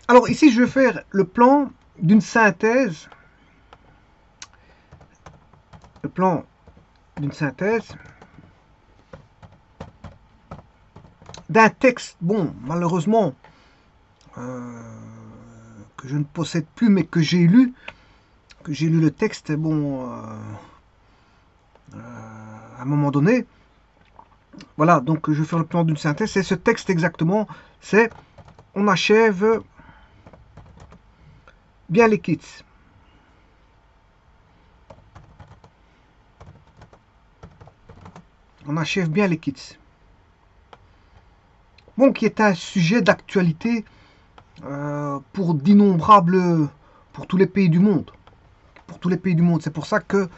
Alors ici, je vais faire le plan d'une synthèse. Le plan d'une synthèse d'un texte. Bon, malheureusement, euh, que je ne possède plus, mais que j'ai lu. Que j'ai lu le texte, bon, à un moment donné. Voilà, donc je vais faire le plan d'une synthèse. C'est ce texte exactement. C'est on achève bien les kits. On achève bien les kits. Bon, qui est un sujet d'actualité pour d'innombrables, pour tous les pays du monde. Pour tous les pays du monde. C'est pour ça que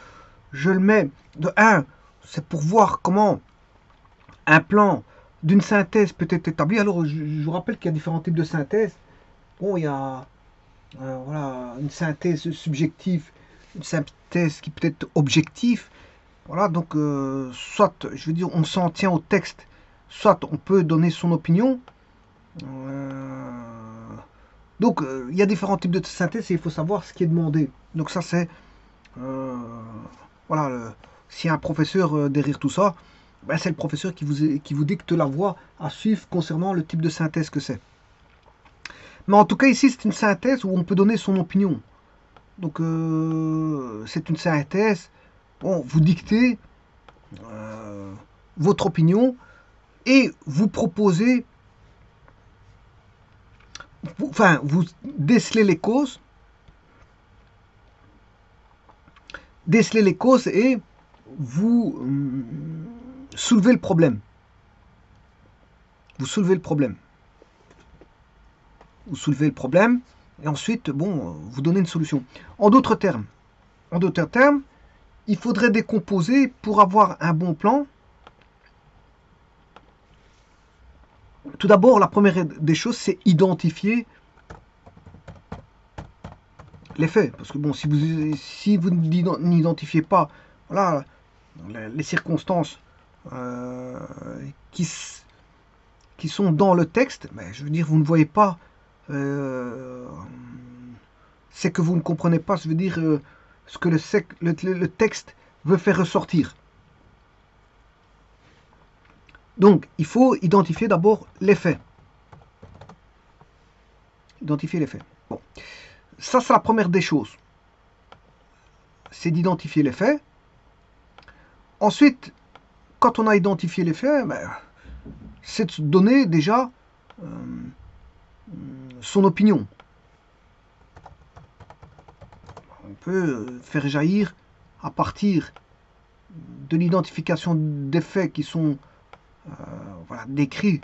je le mets de 1. C'est pour voir comment un plan d'une synthèse peut être établi. Alors, je vous rappelle qu'il y a différents types de synthèse. Bon, il y a voilà, une synthèse subjective, une synthèse qui peut être objective. Voilà, donc, soit, je veux dire, on s'en tient au texte, soit on peut donner son opinion. Donc, il y a différents types de synthèse et il faut savoir ce qui est demandé. Donc, ça, c'est. euh, voilà, s'il y a un professeur derrière tout ça, ben, c'est le professeur qui vous dicte la voie à suivre concernant le type de synthèse que c'est. Mais en tout cas, ici, c'est une synthèse où on peut donner son opinion. Donc, c'est une synthèse. Bon, vous dictez euh, votre opinion et vous proposez, enfin, vous décelez les causes et vous soulevez le problème. Vous soulevez le problème. Vous soulevez le problème et ensuite, bon, vous donnez une solution. En d'autres termes, il faudrait décomposer pour avoir un bon plan. Tout d'abord, la première des choses, c'est identifier les faits. Parce que bon, si vous n'identifiez pas voilà, les circonstances euh, qui, qui sont dans le texte, ben, je veux dire, vous ne voyez pas, c'est que vous ne comprenez pas, je veux dire, ce que le texte veut faire ressortir. Donc, il faut identifier d'abord les faits. Identifier les faits. Bon, ça c'est la première des choses. C'est d'identifier les faits. Ensuite, quand on a identifié les faits, ben, c'est de donner déjà euh, son opinion. On peut faire jaillir à partir de l'identification des faits qui sont voilà, décrits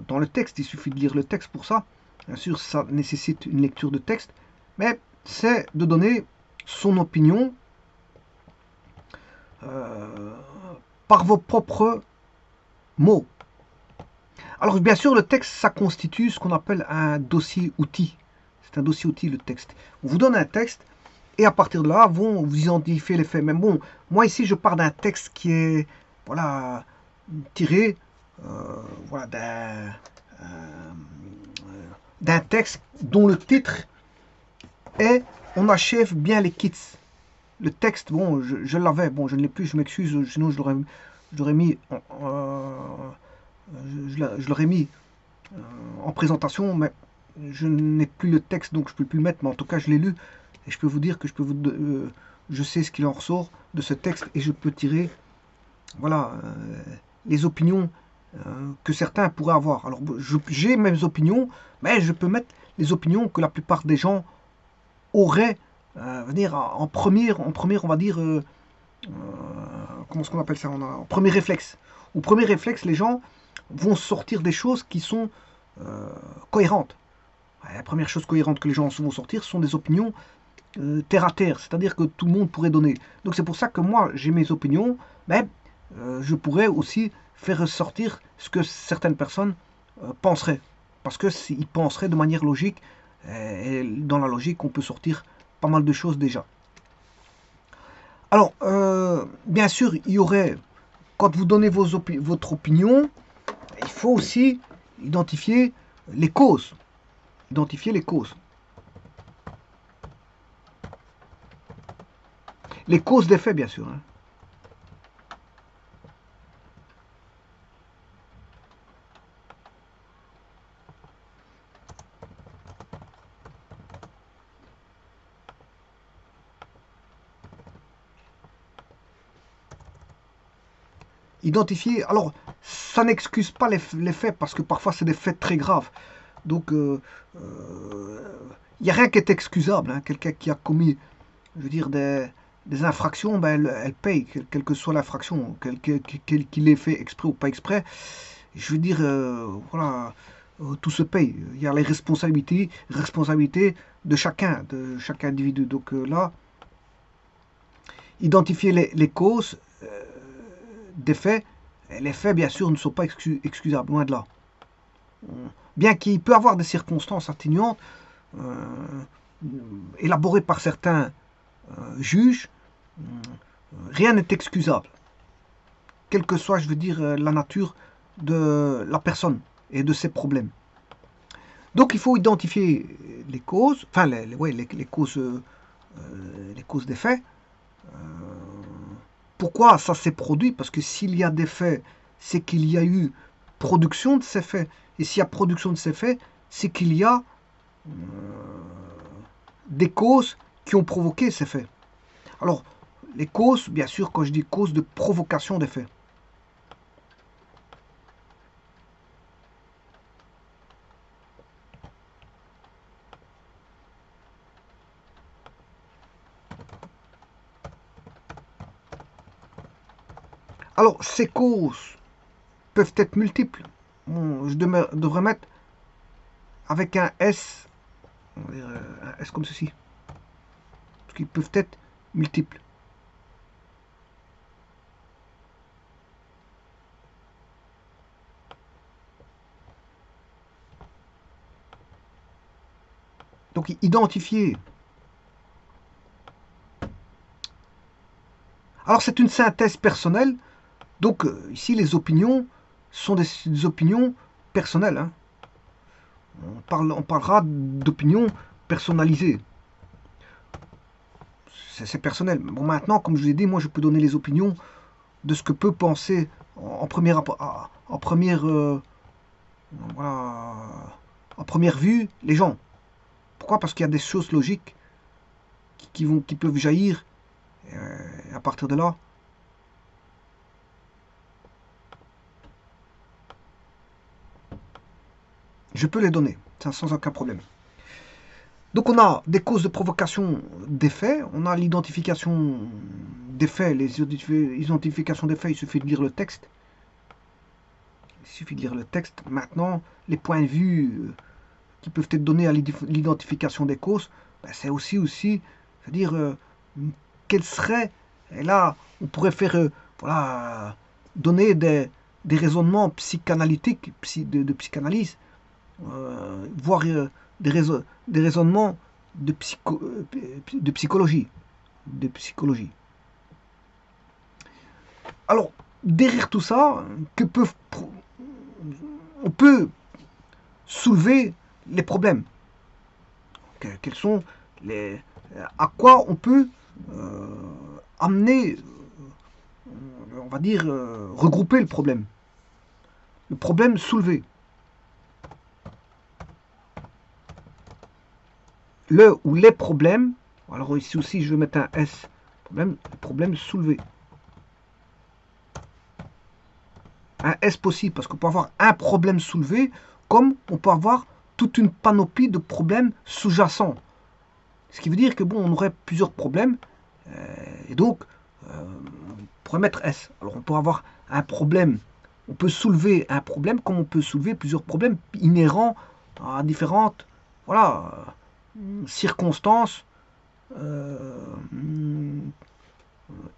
dans le texte. Il suffit de lire le texte pour ça. Bien sûr, ça nécessite une lecture de texte, mais c'est de donner son opinion euh, par vos propres mots. Alors bien sûr, le texte, ça constitue ce qu'on appelle un dossier-outil. C'est un dossier-outil, le texte. On vous donne un texte, et à partir de là, vous identifiez les faits. Mais bon, moi ici, je pars d'un texte qui est voilà, tiré voilà, d'un texte dont le titre est On achève bien les kits. Le texte, bon, je l'avais, bon, je ne l'ai plus, je m'excuse, sinon je l'aurais mis, je l'aurais mis en présentation, mais je n'ai plus le texte, donc je ne peux plus le mettre, mais en tout cas, je l'ai lu, et je peux vous dire que je sais ce qu'il en ressort de ce texte, et je peux tirer, voilà, les opinions que certains pourraient avoir. Alors, j'ai mes opinions, mais je peux mettre les opinions que la plupart des gens auraient, venir en premier, on va dire, comment est-ce qu'on appelle ça, en premier réflexe. Au premier réflexe, les gens vont sortir des choses qui sont cohérentes. La première chose cohérente que les gens vont sortir sont des opinions terre à terre, c'est-à-dire que tout le monde pourrait donner. Donc c'est pour ça que moi j'ai mes opinions, mais je pourrais aussi faire ressortir ce que certaines personnes penseraient. Parce qu'ils penseraient de manière logique, et dans la logique on peut sortir pas mal de choses déjà. Alors, bien sûr, il y aurait, quand vous donnez votre opinion, il faut aussi identifier les causes. Identifier les causes. Les causes des faits, bien sûr. Hein. Identifier, alors ça n'excuse pas les faits parce que parfois c'est des faits très graves. Donc il n'y a rien qui est excusable. Hein. Quelqu'un qui a commis, je veux dire, des infractions, ben, elle paye, quelle que soit l'infraction, qu'il ait fait exprès ou pas exprès. Je veux dire, voilà, tout se paye. Il y a les responsabilités de chacun individu. Donc là, identifier les causes des faits, les faits, bien sûr, ne sont pas excusables, loin de là. Bien qu'il peut y avoir des circonstances atténuantes, élaborées par certains juges, rien n'est excusable. Quelle que soit, je veux dire, la nature de la personne et de ses problèmes. Donc il faut identifier les causes, enfin les causes des faits. Pourquoi ça s'est produit? Parce que s'il y a des faits, c'est qu'il y a eu production de ces faits. Et s'il y a production de ces faits, c'est qu'il y a des causes qui ont provoqué ces faits. Alors, les causes, bien sûr, quand je dis causes de provocation des faits. Alors, ces causes peuvent être multiples. Bon, je devrais mettre avec un S, on va dire un S comme ceci. Parce qu'ils peuvent être multiples. Donc, identifier. Alors, c'est une synthèse personnelle. Donc, ici, les opinions sont des opinions personnelles. Hein. On parlera d'opinions personnalisées. C'est personnel. Bon, maintenant, comme je vous ai dit, moi, je peux donner les opinions de ce que peut penser en première voilà, en première vue les gens. Pourquoi? Parce qu'il y a des choses logiques qui peuvent jaillir à partir de là. Je peux les donner, sans aucun problème. Donc on a des causes de provocation des faits, on a l'identification des faits, les identifications des faits, il suffit de lire le texte. Il suffit de lire le texte. Maintenant, les points de vue qui peuvent être donnés à l'identification des causes, ben c'est aussi, c'est-à-dire, quel serait, et là, on pourrait faire, voilà, donner des raisonnements psychanalytiques, de psychanalyse, voire des raisonnements de psychologie. De psychologie. Alors, derrière tout ça, on peut soulever les problèmes. Quels sont à quoi on peut amener, on va dire, regrouper le problème. Le problème soulevé. Le ou les problèmes, alors ici aussi je vais mettre un S, problème soulevé. Un S possible, parce qu'on peut avoir un problème soulevé, comme on peut avoir toute une panoplie de problèmes sous-jacents. Ce qui veut dire que bon, on aurait plusieurs problèmes, et donc on pourrait mettre S. Alors on peut avoir un problème, on peut soulever un problème comme on peut soulever plusieurs problèmes inhérents à différentes, voilà, circonstances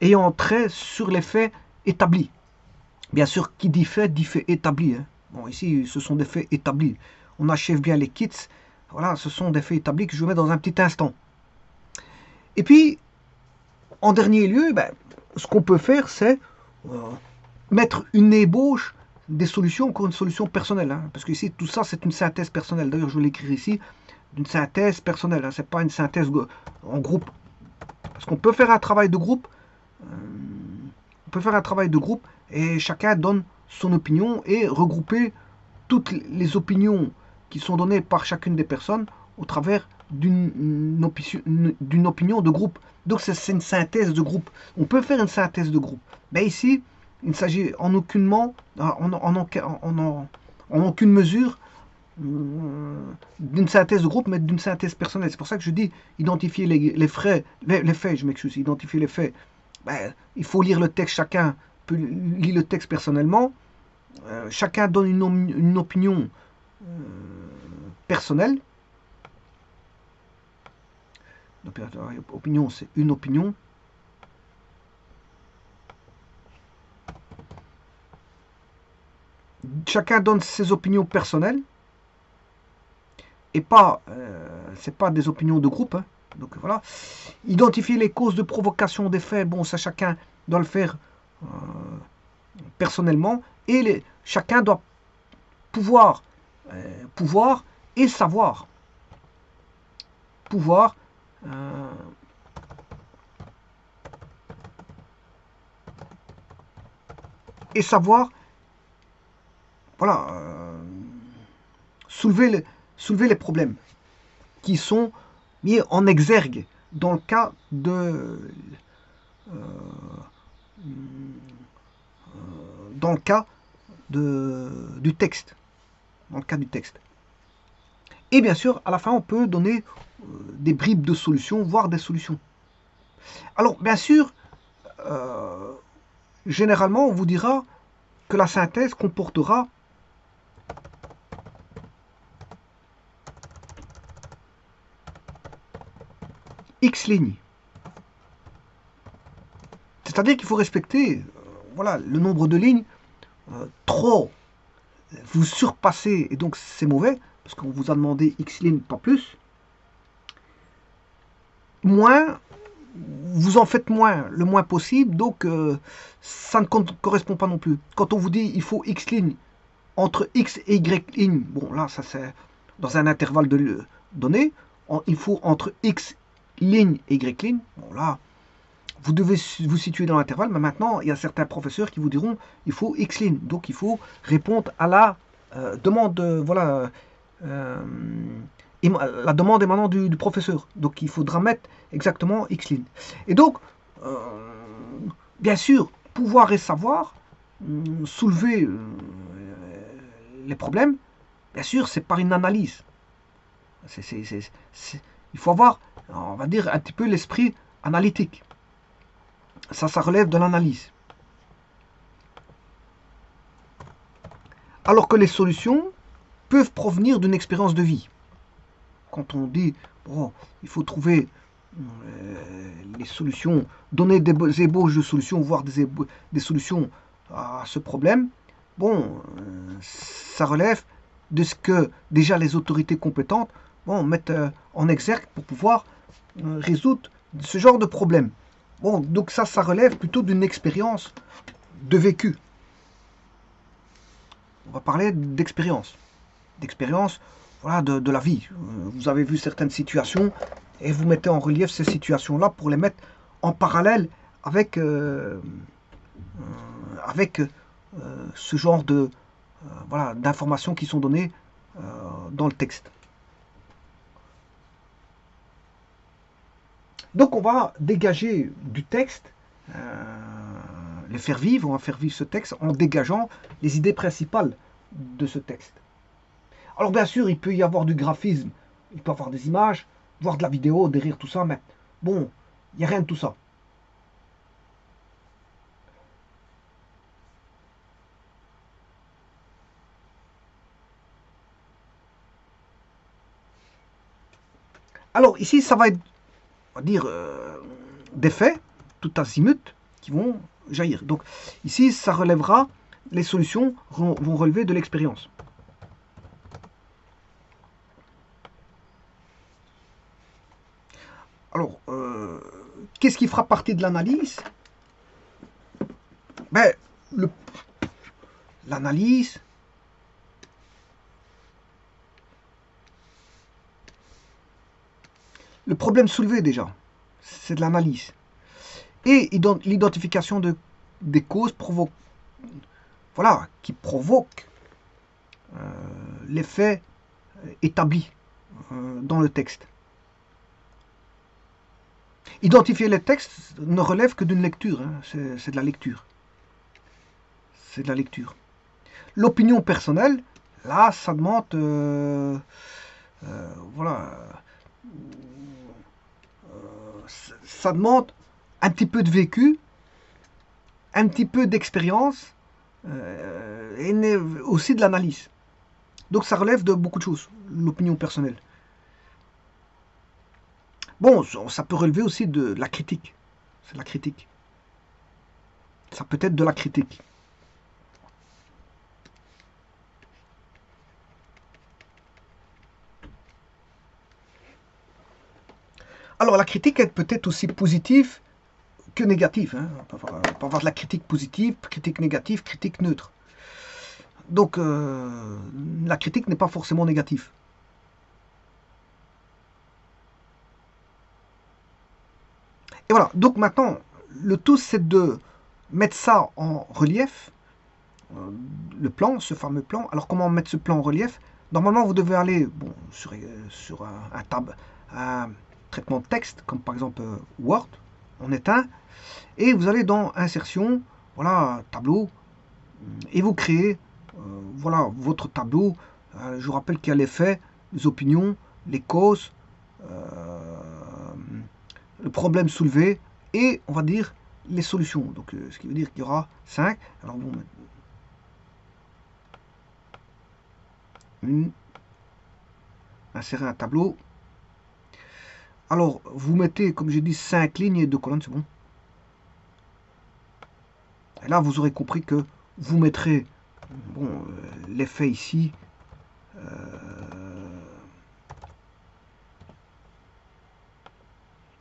ayant trait sur les faits établis. Bien sûr, qui dit fait établi. Hein. Bon, ici, ce sont des faits établis. On achève bien les kits. Voilà, ce sont des faits établis que je mets dans un petit instant. Et puis, en dernier lieu, ben, ce qu'on peut faire, c'est mettre une ébauche des solutions, encore une solution personnelle, hein, parce que ici, tout ça, c'est une synthèse personnelle. D'ailleurs, je vais l'écrire ici, une synthèse personnelle, hein, c'est pas une synthèse en groupe. Parce qu'on peut faire un travail de groupe, et chacun donne son opinion et regrouper toutes les opinions qui sont données par chacune des personnes au travers d'une opinion de groupe. Donc c'est une synthèse de groupe. On peut faire une synthèse de groupe. Mais ici, il ne s'agit en aucunement, en aucune mesure d'une synthèse de groupe, mais d'une synthèse personnelle. C'est pour ça que je dis identifier les faits, je m'excuse, identifier les faits. Ben, il faut lire le texte, chacun peut lire le texte personnellement. Chacun donne une opinion personnelle. Opinion, c'est une opinion. Chacun donne ses opinions personnelles et pas, c'est pas des opinions de groupe. Hein. Donc voilà. Identifier les causes de provocation des faits, bon, ça chacun doit le faire personnellement et chacun doit pouvoir et savoir. Pouvoir et savoir, voilà, soulever les problèmes qui sont mis en exergue dans le cas du texte. Dans le cas du texte. Et bien sûr, à la fin, on peut donner des bribes de solutions, voire des solutions. Alors, bien sûr, généralement, on vous dira que la synthèse comportera X lignes. C'est-à-dire qu'il faut respecter voilà, le nombre de lignes. Trop, vous surpassez, et donc c'est mauvais, parce qu'on vous a demandé X lignes, pas plus. Moins, vous en faites moins, le moins possible, donc ça ne correspond pas non plus. Quand on vous dit il faut X lignes entre X et Y lignes, bon là ça c'est dans un intervalle donné, il faut entre X lignes et Y lignes, bon là vous devez vous situer dans l'intervalle, mais maintenant il y a certains professeurs qui vous diront il faut X lignes, donc il faut répondre à la demande, voilà, la demande émanant du professeur. Donc il faudra mettre exactement X lignes. Et donc, bien sûr, pouvoir et savoir soulever les problèmes, bien sûr, c'est par une analyse. Il faut avoir, on va dire, un petit peu l'esprit analytique. Ça relève de l'analyse. Alors que les solutions peuvent provenir d'une expérience de vie. Quand on dit, bon, il faut trouver les solutions, donner des ébauches de solutions, voire des solutions à ce problème, bon, ça relève de ce que déjà les autorités compétentes mettent en exergue pour pouvoir résoudre ce genre de problème. Bon, donc ça relève plutôt d'une expérience de vécu. On va parler d'expérience. D'expérience, voilà, de la vie. Vous avez vu certaines situations et vous mettez en relief ces situations-là pour les mettre en parallèle avec, ce genre de voilà, d'informations qui sont données dans le texte. Donc on va dégager du texte, les faire vivre, on va faire vivre ce texte en dégageant les idées principales de ce texte. Alors bien sûr, il peut y avoir du graphisme, il peut y avoir des images, voir de la vidéo, des rires, tout ça, mais bon, il n'y a rien de tout ça. Alors ici, ça va être, on va dire, des faits, tout azimut, qui vont jaillir. Donc ici, ça relèvera, les solutions vont relever de l'expérience. Alors, qu'est-ce qui fera partie de l'analyse? Ben, l'analyse, le problème soulevé déjà, c'est de l'analyse. Et l'identification des causes provoque, voilà, qui provoquent l'effet établi dans le texte. Identifier les textes ne relève que d'une lecture, hein, c'est de la lecture. C'est de la lecture. L'opinion personnelle, là, ça demande, voilà, ça demande un petit peu de vécu, un petit peu d'expérience et aussi de l'analyse. Donc ça relève de beaucoup de choses, l'opinion personnelle. Bon, ça peut relever aussi de la critique. C'est de la critique. Ça peut être de la critique. Alors la critique est peut-être aussi positive que négative. Hein. On peut avoir de la critique positive, critique négative, critique neutre. Donc la critique n'est pas forcément négative. Et voilà, donc maintenant, le tout c'est de mettre ça en relief, le plan, ce fameux plan. Alors comment mettre ce plan en relief? Normalement vous devez aller sur un traitement de texte, comme par exemple Word, on éteint, et vous allez dans Insertion, voilà, tableau, et vous créez voilà, votre tableau. Je vous rappelle qu'il y a les faits, les opinions, les causes, le problème soulevé, et on va dire les solutions. Donc ce qui veut dire qu'il y aura 5. Alors bon, insérer un tableau. Alors vous mettez, comme j'ai dit, 5 lignes et 2 colonnes, c'est bon. Et là vous aurez compris que vous mettrez bon, l'effet ici.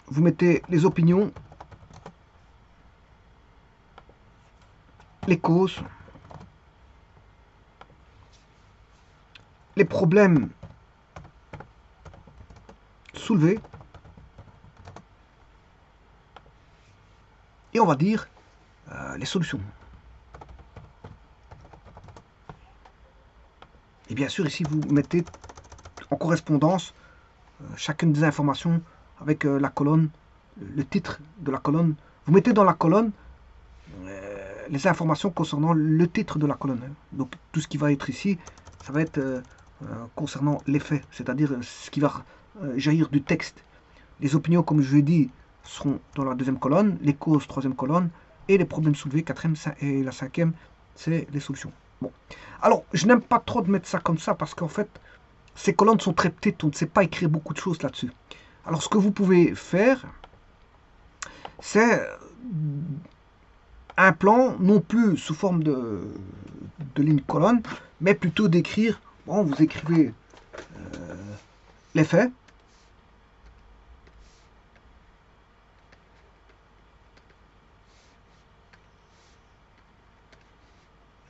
Vous mettez les opinions, les causes, les problèmes soulevés, et on va dire les solutions. Et bien sûr, ici, vous mettez en correspondance chacune des informations avec la colonne, le titre de la colonne. Vous mettez dans la colonne les informations concernant le titre de la colonne. Donc tout ce qui va être ici, ça va être concernant les faits, c'est-à-dire ce qui va jaillir du texte. Les opinions, comme je l'ai dit, seront dans la deuxième colonne, les causes, troisième colonne, et les problèmes soulevés, quatrième, et la cinquième, c'est les solutions. Bon. Alors, je n'aime pas trop de mettre ça comme ça, parce qu'en fait, ces colonnes sont très petites, on ne sait pas écrire beaucoup de choses là-dessus. Alors, ce que vous pouvez faire, c'est un plan, non plus sous forme de ligne colonne, mais plutôt d'écrire, bon, vous écrivez les faits,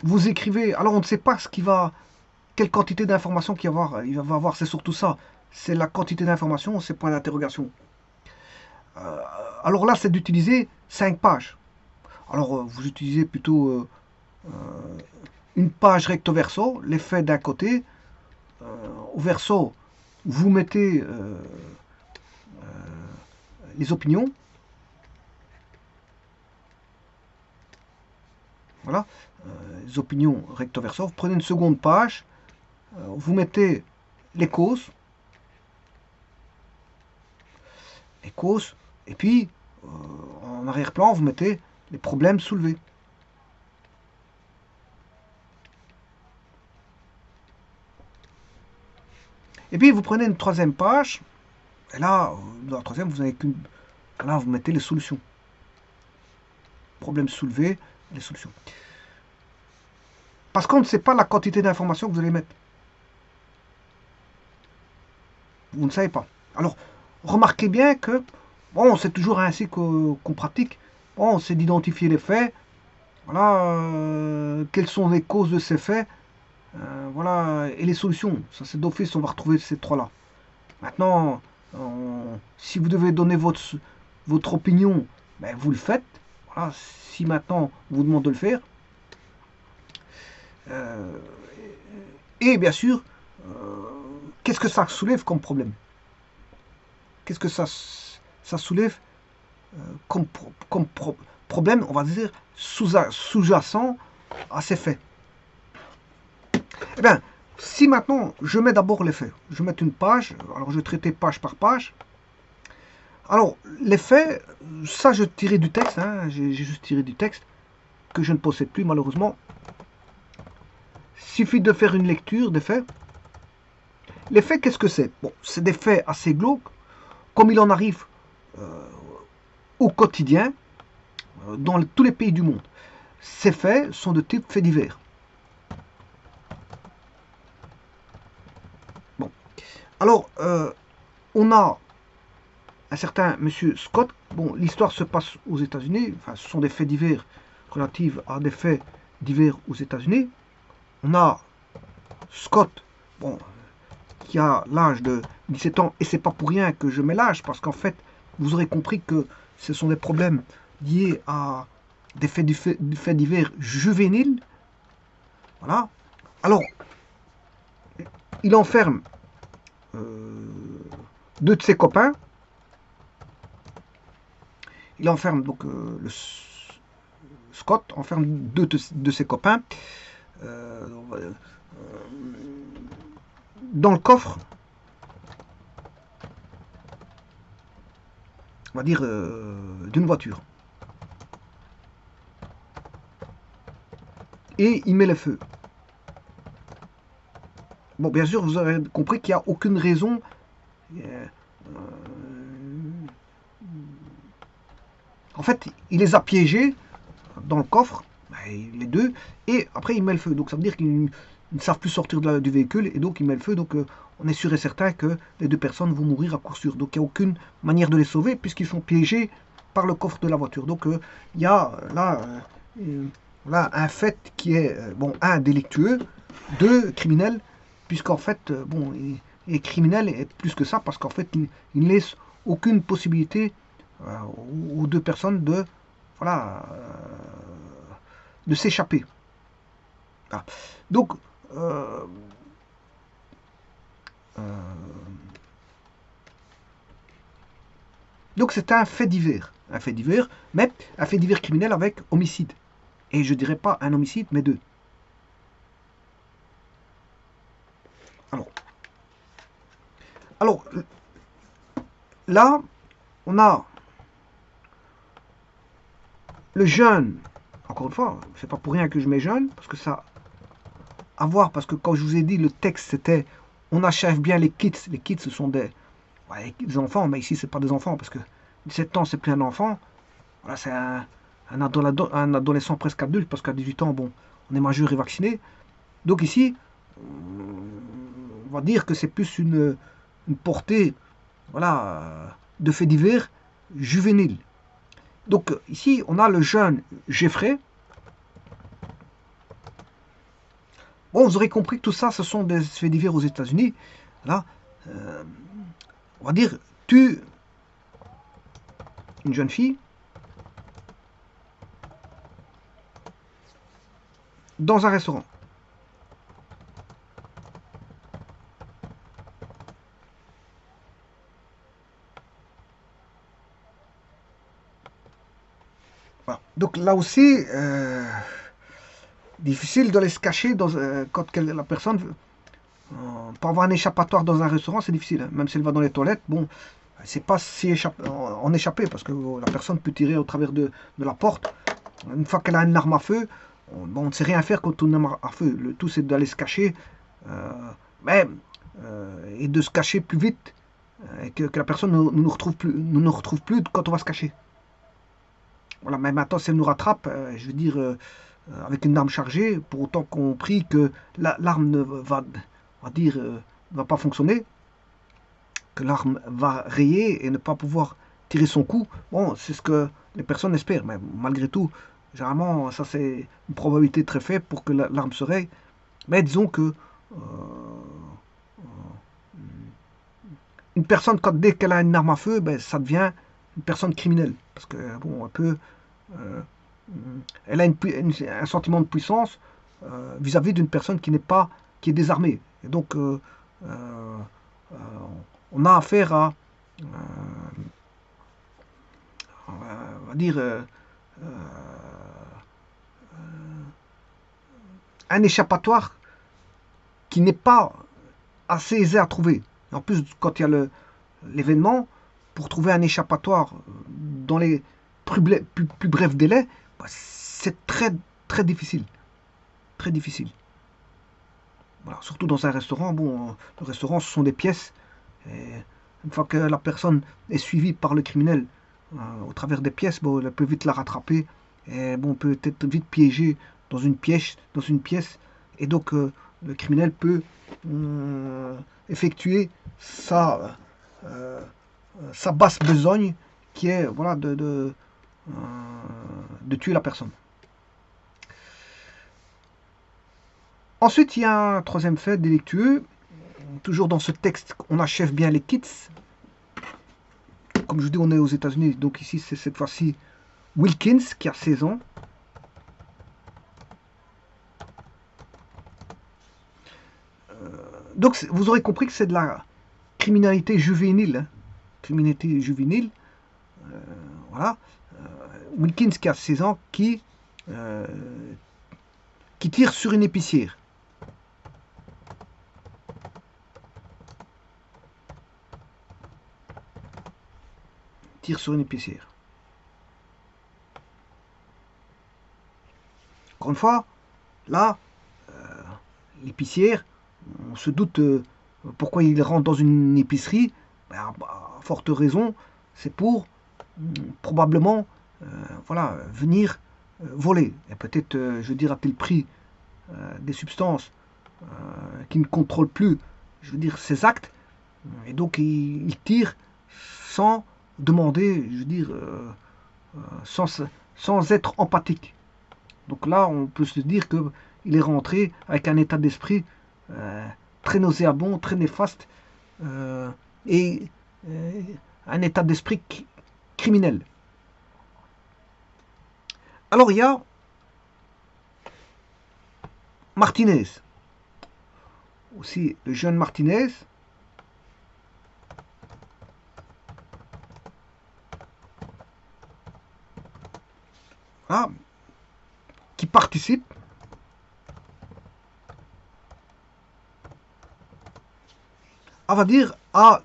vous écrivez, alors on ne sait pas ce qui va, quelle quantité d'informations il va avoir, c'est surtout ça, c'est la quantité d'informations, c'est point d'interrogation. Alors là, c'est d'utiliser 5 pages. Alors vous utilisez plutôt une page recto verso, les faits d'un côté, au verso, vous mettez les opinions, voilà, les opinions recto verso, vous prenez une seconde page, vous mettez les causes, et puis en arrière-plan, vous mettez les problèmes soulevés. Et puis vous prenez une troisième page, et là, dans la troisième, vous n'avez qu'une. Là, vous mettez les solutions. Problèmes soulevés, les solutions. Parce qu'on ne sait pas la quantité d'informations que vous allez mettre. Vous ne savez pas. Alors, remarquez bien que, bon, c'est toujours ainsi qu'on pratique. Bon, c'est d'identifier les faits, Voilà, quelles sont les causes de ces faits, voilà, et les solutions. Ça, c'est d'office, on va retrouver ces trois-là. Maintenant, si vous devez donner votre opinion, ben, vous le faites. Voilà, si maintenant on vous demande de le faire. Euh, et bien sûr, qu'est-ce que ça soulève comme problème? Qu'est-ce que ça soulève comme, problème, on va dire, sous-jacent à ces faits? Eh bien, si maintenant je mets d'abord les faits, je mets une page, alors je vais traiter page par page. Alors, les faits, ça je tirais du texte, hein, j'ai juste tiré du texte, que je ne possède plus malheureusement. Suffit de faire une lecture des faits. Les faits, qu'est-ce que c'est? Bon, c'est des faits assez glauques, comme il en arrive au quotidien, dans tous les pays du monde. Ces faits sont de type faits divers. Bon, alors, on a un certain monsieur Scott. Bon, l'histoire se passe aux États-Unis. Enfin, ce sont des faits divers relatifs à des faits divers aux États-Unis. On a Scott, bon, qui a l'âge de 17 ans, et c'est pas pour rien que je mets l'âge, parce qu'en fait, vous aurez compris que ce sont des problèmes liés à des faits divers juvéniles. Voilà. Alors, il enferme deux de ses copains. Il enferme donc Scott enferme deux de ses copains dans le coffre, on va dire, d'une voiture. Et il met le feu. Bon, bien sûr, vous aurez compris qu'il n'y a aucune raison en fait, il les a piégés dans le coffre, les deux, et après il met le feu. Donc ça veut dire qu'ils ne savent plus sortir du véhicule, et donc il met le feu. Donc on est sûr et certain que les deux personnes vont mourir à coup sûr. Donc il n'y a aucune manière de les sauver, puisqu'ils sont piégés par le coffre de la voiture. Donc il y a là un fait qui est, bon, un, délictueux, deux, criminel, puisqu'en fait, bon, il est criminel et plus que ça, parce qu'en fait, il ne laisse aucune possibilité aux deux personnes de, voilà, de s'échapper. Voilà. Donc, euh, donc c'est un fait divers, mais un fait divers criminel avec homicide. Et je dirais pas un homicide, mais deux. Alors là, on a le jeune. Encore une fois, c'est pas pour rien que je mets jeune, parce que ça à voir, parce que quand je vous ai dit, le texte c'était on achève bien les kids. Les kids, ce sont des enfants, mais ici c'est pas des enfants, parce que 17 ans c'est plus un enfant. Voilà, c'est un adolescent presque adulte, parce qu'à 18 ans, bon, on est majeur et vacciné. Donc ici, on va dire que c'est plus une portée, voilà, de faits divers juvéniles. Donc ici, on a le jeune Jeffrey. Bon, vous aurez compris que tout ça, ce sont des faits divers aux États-Unis. Là, on va dire, tue une jeune fille dans un restaurant. Voilà. Donc là aussi, difficile de se cacher quand la personne pour avoir un échappatoire dans un restaurant, c'est difficile. Hein. Même si elle va dans les toilettes, bon, c'est pas si en échapper, parce que la personne peut tirer au travers de la porte. Une fois qu'elle a une arme à feu, on ne sait rien faire contre une arme à feu. Le tout, c'est d'aller se cacher, mais, et de se cacher plus vite, et que la personne ne nous retrouve plus quand on va se cacher. Voilà, mais maintenant, si elle nous rattrape, je veux dire, avec une arme chargée, pour autant qu'on prie que l'arme ne va dire, va pas fonctionner, que l'arme va rayer et ne pas pouvoir tirer son coup. Bon, c'est ce que les personnes espèrent, mais malgré tout, Généralement, ça c'est une probabilité très faible pour que l'arme se règle. Mais disons que une personne, dès qu'elle a une arme à feu, ben, ça devient une personne criminelle. Parce que, bon, euh, elle a un sentiment de puissance vis-à-vis d'une personne qui est désarmée. Et donc, euh, euh, on a affaire à, on va dire, un échappatoire qui n'est pas assez aisé à trouver. En plus, quand il y a l'événement, pour trouver un échappatoire dans les plus brefs délais, bah, c'est très difficile. Très difficile. Voilà, surtout dans un restaurant. Bon, le restaurant, ce sont des pièces. Et une fois que la personne est suivie par le criminel au travers des pièces, bon, elle peut vite la rattraper. Et bon, peut être vite piégé dans une pièce. Et donc, le criminel peut effectuer euh, sa basse besogne qui est voilà, de tuer la personne. Ensuite, il y a un troisième fait délictueux. Toujours dans ce texte, on achève bien les kits. Comme je dis, on est aux États-Unis, donc ici, c'est cette fois-ci Wilkins qui a 16 ans. Donc, vous aurez compris que c'est de la criminalité juvénile. Hein. Criminalité juvénile. Voilà. Wilkins qui a 16 ans qui tire sur une épicière. Tire sur une épicière. Encore une fois, là, l'épicière, on se doute pourquoi il rentre dans une épicerie. Ben, à forte raison, c'est pour probablement voilà, venir voler. Et peut-être, je veux dire, a-t-il pris des substances qui ne contrôlent plus, je veux dire, ses actes. Et donc, il tire sans demander, je veux dire, sans être empathique. Donc là, on peut se dire qu'il est rentré avec un état d'esprit très nauséabond, très néfaste, et un état d'esprit criminel. Alors il y a Martinez, aussi le jeune Martinez, qui participe on va dire, à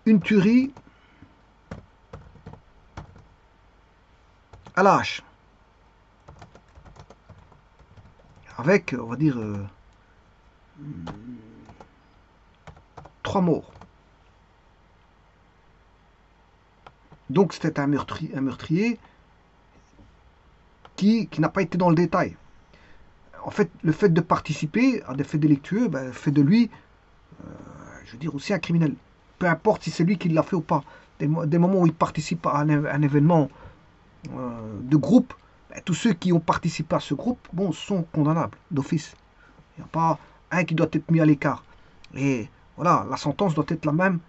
une tuerie à la hache. Avec, on va dire, 3 morts. Donc c'était un meurtrier qui n'a pas été dans le détail. En fait, le fait de participer à des faits délictueux fait de lui, je veux dire, aussi un criminel. Peu importe si c'est lui qui l'a fait ou pas. Des moments où il participe à un événement de groupe, tous ceux qui ont participé à ce groupe sont condamnables d'office. Il n'y a pas un qui doit être mis à l'écart. Et voilà, la sentence doit être la même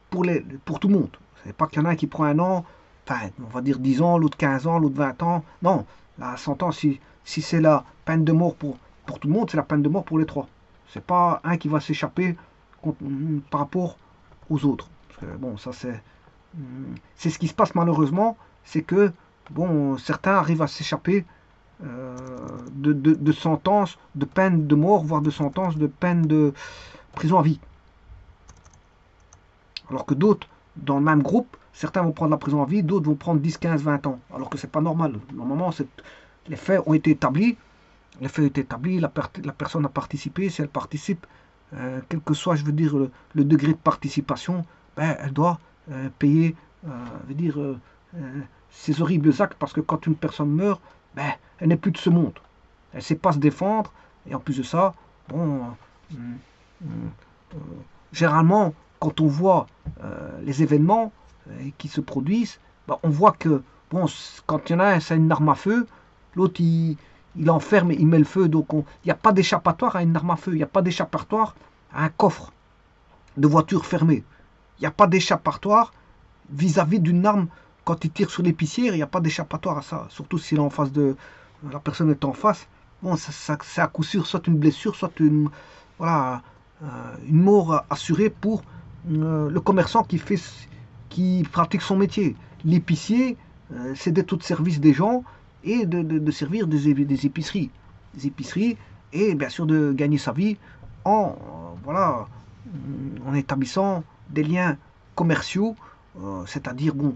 pour tout le monde. C'est pas qu'il y en a un qui prend un an, enfin, on va dire 10 ans, l'autre 15 ans, l'autre 20 ans. Non, la sentence, si c'est la peine de mort pour tout le monde, c'est la peine de mort pour les trois. C'est pas un qui va s'échapper par rapport aux autres. Parce que, bon, ça c'est ce qui se passe malheureusement, c'est que bon, certains arrivent à s'échapper de sentences de peine de mort, voire de sentences de peine de prison à vie. Alors que d'autres, dans le même groupe, certains vont prendre la prison à vie, d'autres vont prendre 10, 15, 20 ans. Alors que c'est pas normal. Normalement, les faits ont été établis. Les faits ont été établis, la personne a participé. Si elle participe, quel que soit, je veux dire, le degré de participation, elle doit payer, je veux dire, ces horribles actes. Parce que quand une personne meurt, elle n'est plus de ce monde. Elle ne sait pas se défendre. Et en plus de ça, bon, généralement, quand on voit les événements qui se produisent, on voit que Bon, quand il y en a un, c'est une arme à feu, l'autre, il enferme et il met le feu. Donc, il n'y a pas d'échappatoire à une arme à feu. Il n'y a pas d'échappatoire à un coffre de voiture fermé. Il n'y a pas d'échappatoire vis-à-vis d'une arme. Quand il tire sur l'épicière, il n'y a pas d'échappatoire à ça. Surtout si en face de la personne est en face. Bon, c'est à coup sûr soit une blessure, soit une, voilà, une mort assurée pour le commerçant qui pratique son métier. L'épicier, c'est d'être au service des gens et de servir des épiceries. Des épiceries et bien sûr de gagner sa vie en, voilà, en établissant des liens commerciaux, c'est-à-dire, bon,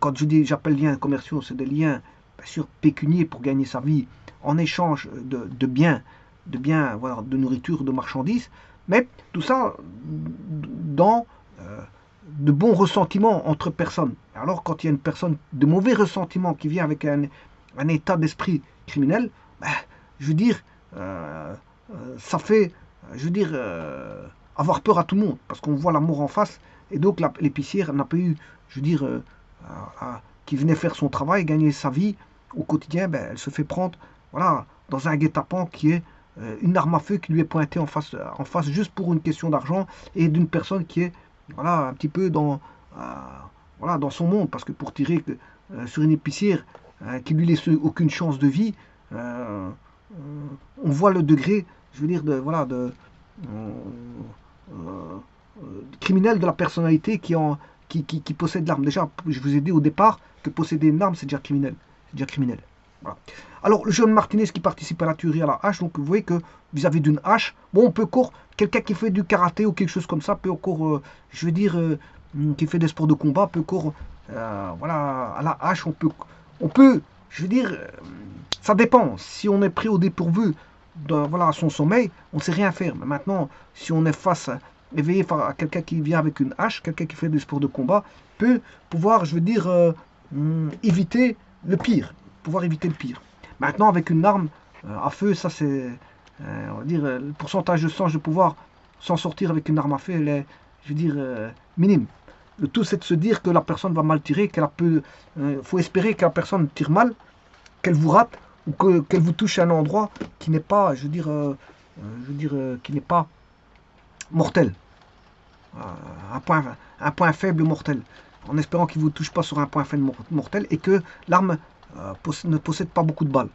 quand je dis j'appelle liens commerciaux, c'est des liens bien sûr pécuniers pour gagner sa vie en échange de biens, voilà, de nourriture, de marchandises, mais tout ça dans de bons ressentiments entre personnes. Alors quand il y a une personne de mauvais ressentiments qui vient avec un état d'esprit criminel, ben, je veux dire, ça fait, je veux dire, avoir peur à tout le monde, parce qu'on voit la mort en face, et donc l'épicière n'a pas eu, je veux dire, qui venait faire son travail, gagner sa vie au quotidien, ben, elle se fait prendre, voilà, dans un guet-apens qui est une arme à feu qui lui est pointée en face juste pour une question d'argent et d'une personne qui est, voilà, un petit peu voilà, dans son monde, parce que pour tirer sur une épicière qui lui laisse aucune chance de vie, on voit le degré, je veux dire, voilà, euh, euh, criminel de la personnalité qui possède l'arme. Déjà, je vous ai dit au départ que posséder une arme, c'est déjà criminel. C'est déjà criminel. Voilà. Alors, le jeune Martinez qui participe à la tuerie à la hache, donc vous voyez que vis-à-vis d'une hache, bon, on peut encore, quelqu'un qui fait du karaté ou quelque chose comme ça, peut encore, je veux dire, qui fait des sports de combat, peut encore, voilà, à la hache, on peut, je veux dire, ça dépend. Si on est pris au dépourvu, voilà, à son sommeil, on ne sait rien faire. Mais maintenant, si on est éveillé à quelqu'un qui vient avec une hache, quelqu'un qui fait des sports de combat, peut pouvoir, je veux dire, éviter le pire. Pouvoir éviter le pire. Maintenant, avec une arme à feu, ça c'est, on va dire, le pourcentage de chances de pouvoir s'en sortir avec une arme à feu, elle est, je veux dire, minime. Le tout, c'est de se dire que la personne va mal tirer, faut espérer que la personne tire mal, qu'elle vous rate, ou qu'elle vous touche à un endroit qui n'est pas, qui n'est pas mortel. Un point faible mortel. En espérant qu'il ne vous touche pas sur un point faible mortel et que l'arme ne possède pas beaucoup de balles.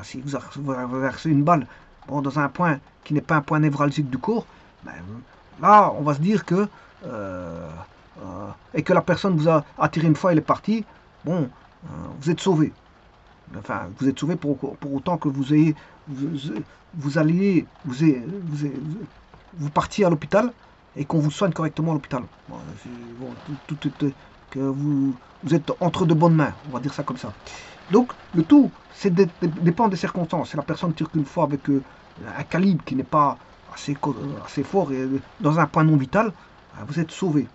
Si vous versez une balle dans un point qui n'est pas un point névralgique du corps, ben, là, on va se dire que et que la personne vous a attiré une fois, elle est partie, bon, vous êtes sauvé. Enfin, vous êtes sauvé pour autant que vous partiez à l'hôpital et qu'on vous soigne correctement à l'hôpital. Bon, que vous êtes entre de bonnes mains, on va dire ça comme ça. Donc, le tout, dépend des circonstances. Si la personne tire qu'une fois avec un calibre qui n'est pas assez fort et dans un point non vital, vous êtes sauvé.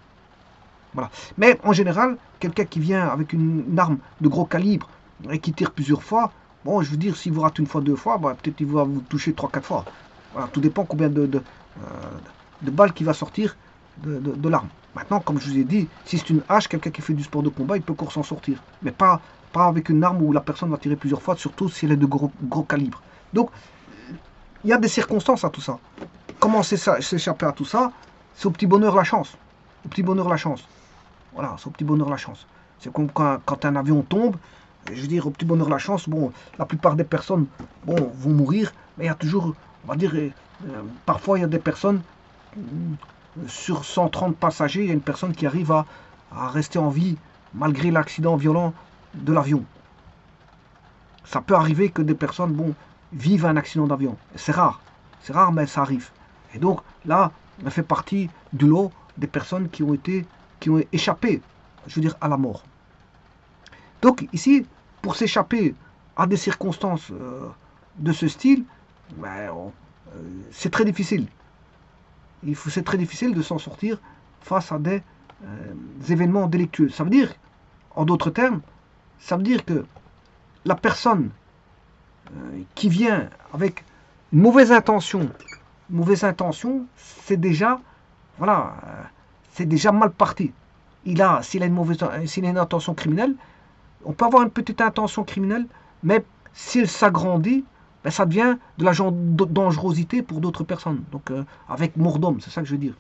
Voilà. Mais en général, quelqu'un qui vient avec une arme de gros calibre et qui tire plusieurs fois, bon, je veux dire, s'il vous rate une fois, deux fois, bah, peut-être il va vous toucher 3-4 fois. Voilà, tout dépend combien de balles qui va sortir de l'arme. Maintenant, comme je vous ai dit, si c'est une hache, quelqu'un qui fait du sport de combat, il peut encore s'en sortir. Mais pas avec une arme où la personne va tirer plusieurs fois, surtout si elle est de gros calibre. Donc, il y a des circonstances à tout ça. Comment s'échapper à tout ça? C'est au petit bonheur la chance. Au petit bonheur la chance. Voilà, c'est au petit bonheur la chance. C'est comme quand un avion tombe, je veux dire, au petit bonheur la chance, bon, la plupart des personnes, bon, vont mourir, mais il y a toujours, on va dire, parfois il y a des personnes, sur 130 passagers, il y a une personne qui arrive à rester en vie malgré l'accident violent de l'avion. Ça peut arriver que des personnes, bon, vivent un accident d'avion. C'est rare, mais ça arrive. Et donc là, on fait partie du lot des personnes qui ont échappé, je veux dire, à la mort. Donc ici, pour s'échapper à des circonstances de ce style, ben, c'est très difficile. C'est très difficile de s'en sortir face à des événements délictueux. Ça veut dire, en d'autres termes, ça veut dire que la personne qui vient avec une mauvaise intention, c'est déjà, voilà, c'est déjà mal parti. S'il a une intention criminelle, On peut avoir une petite intention criminelle, mais si elle s'agrandit, ben, ça devient de la dangerosité pour d'autres personnes. Donc, avec mort d'homme, c'est ça que je veux dire.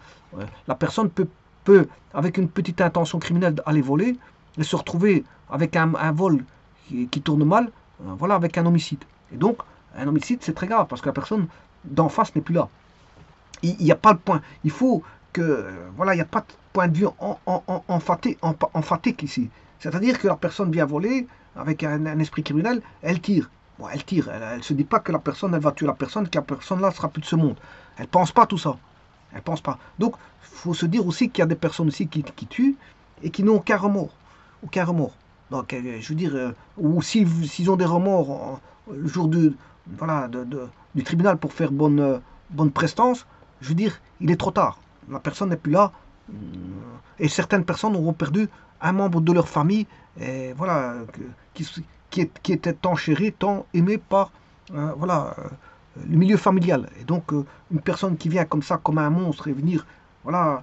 La personne peut, avec une petite intention criminelle, aller voler et se retrouver avec un vol qui tourne mal, voilà, avec un homicide. Et donc, un homicide, c'est très grave parce que la personne d'en face n'est plus là. Il n'y a pas de point. Il faut que, voilà, il n'y a pas de point de vue emphatique ici. C'est-à-dire que la personne vient voler avec un esprit criminel, elle tire. Bon, elle tire. Elle ne se dit pas que la personne, elle va tuer la personne, que la personne là sera plus de ce monde. Elle pense pas tout ça. Elle pense pas. Donc, il faut se dire aussi qu'il y a des personnes aussi qui tuent et qui n'ont aucun remords. Aucun remords. Donc, je veux dire, ou s'ils ont des remords le jour voilà, du tribunal pour faire bonne prestance, je veux dire, il est trop tard. La personne n'est plus là. Et certaines personnes auront perdu un membre de leur famille, et voilà, qui était tant chéri, tant aimé par voilà, le milieu familial. Et donc, une personne qui vient comme ça, comme un monstre, et venir voilà,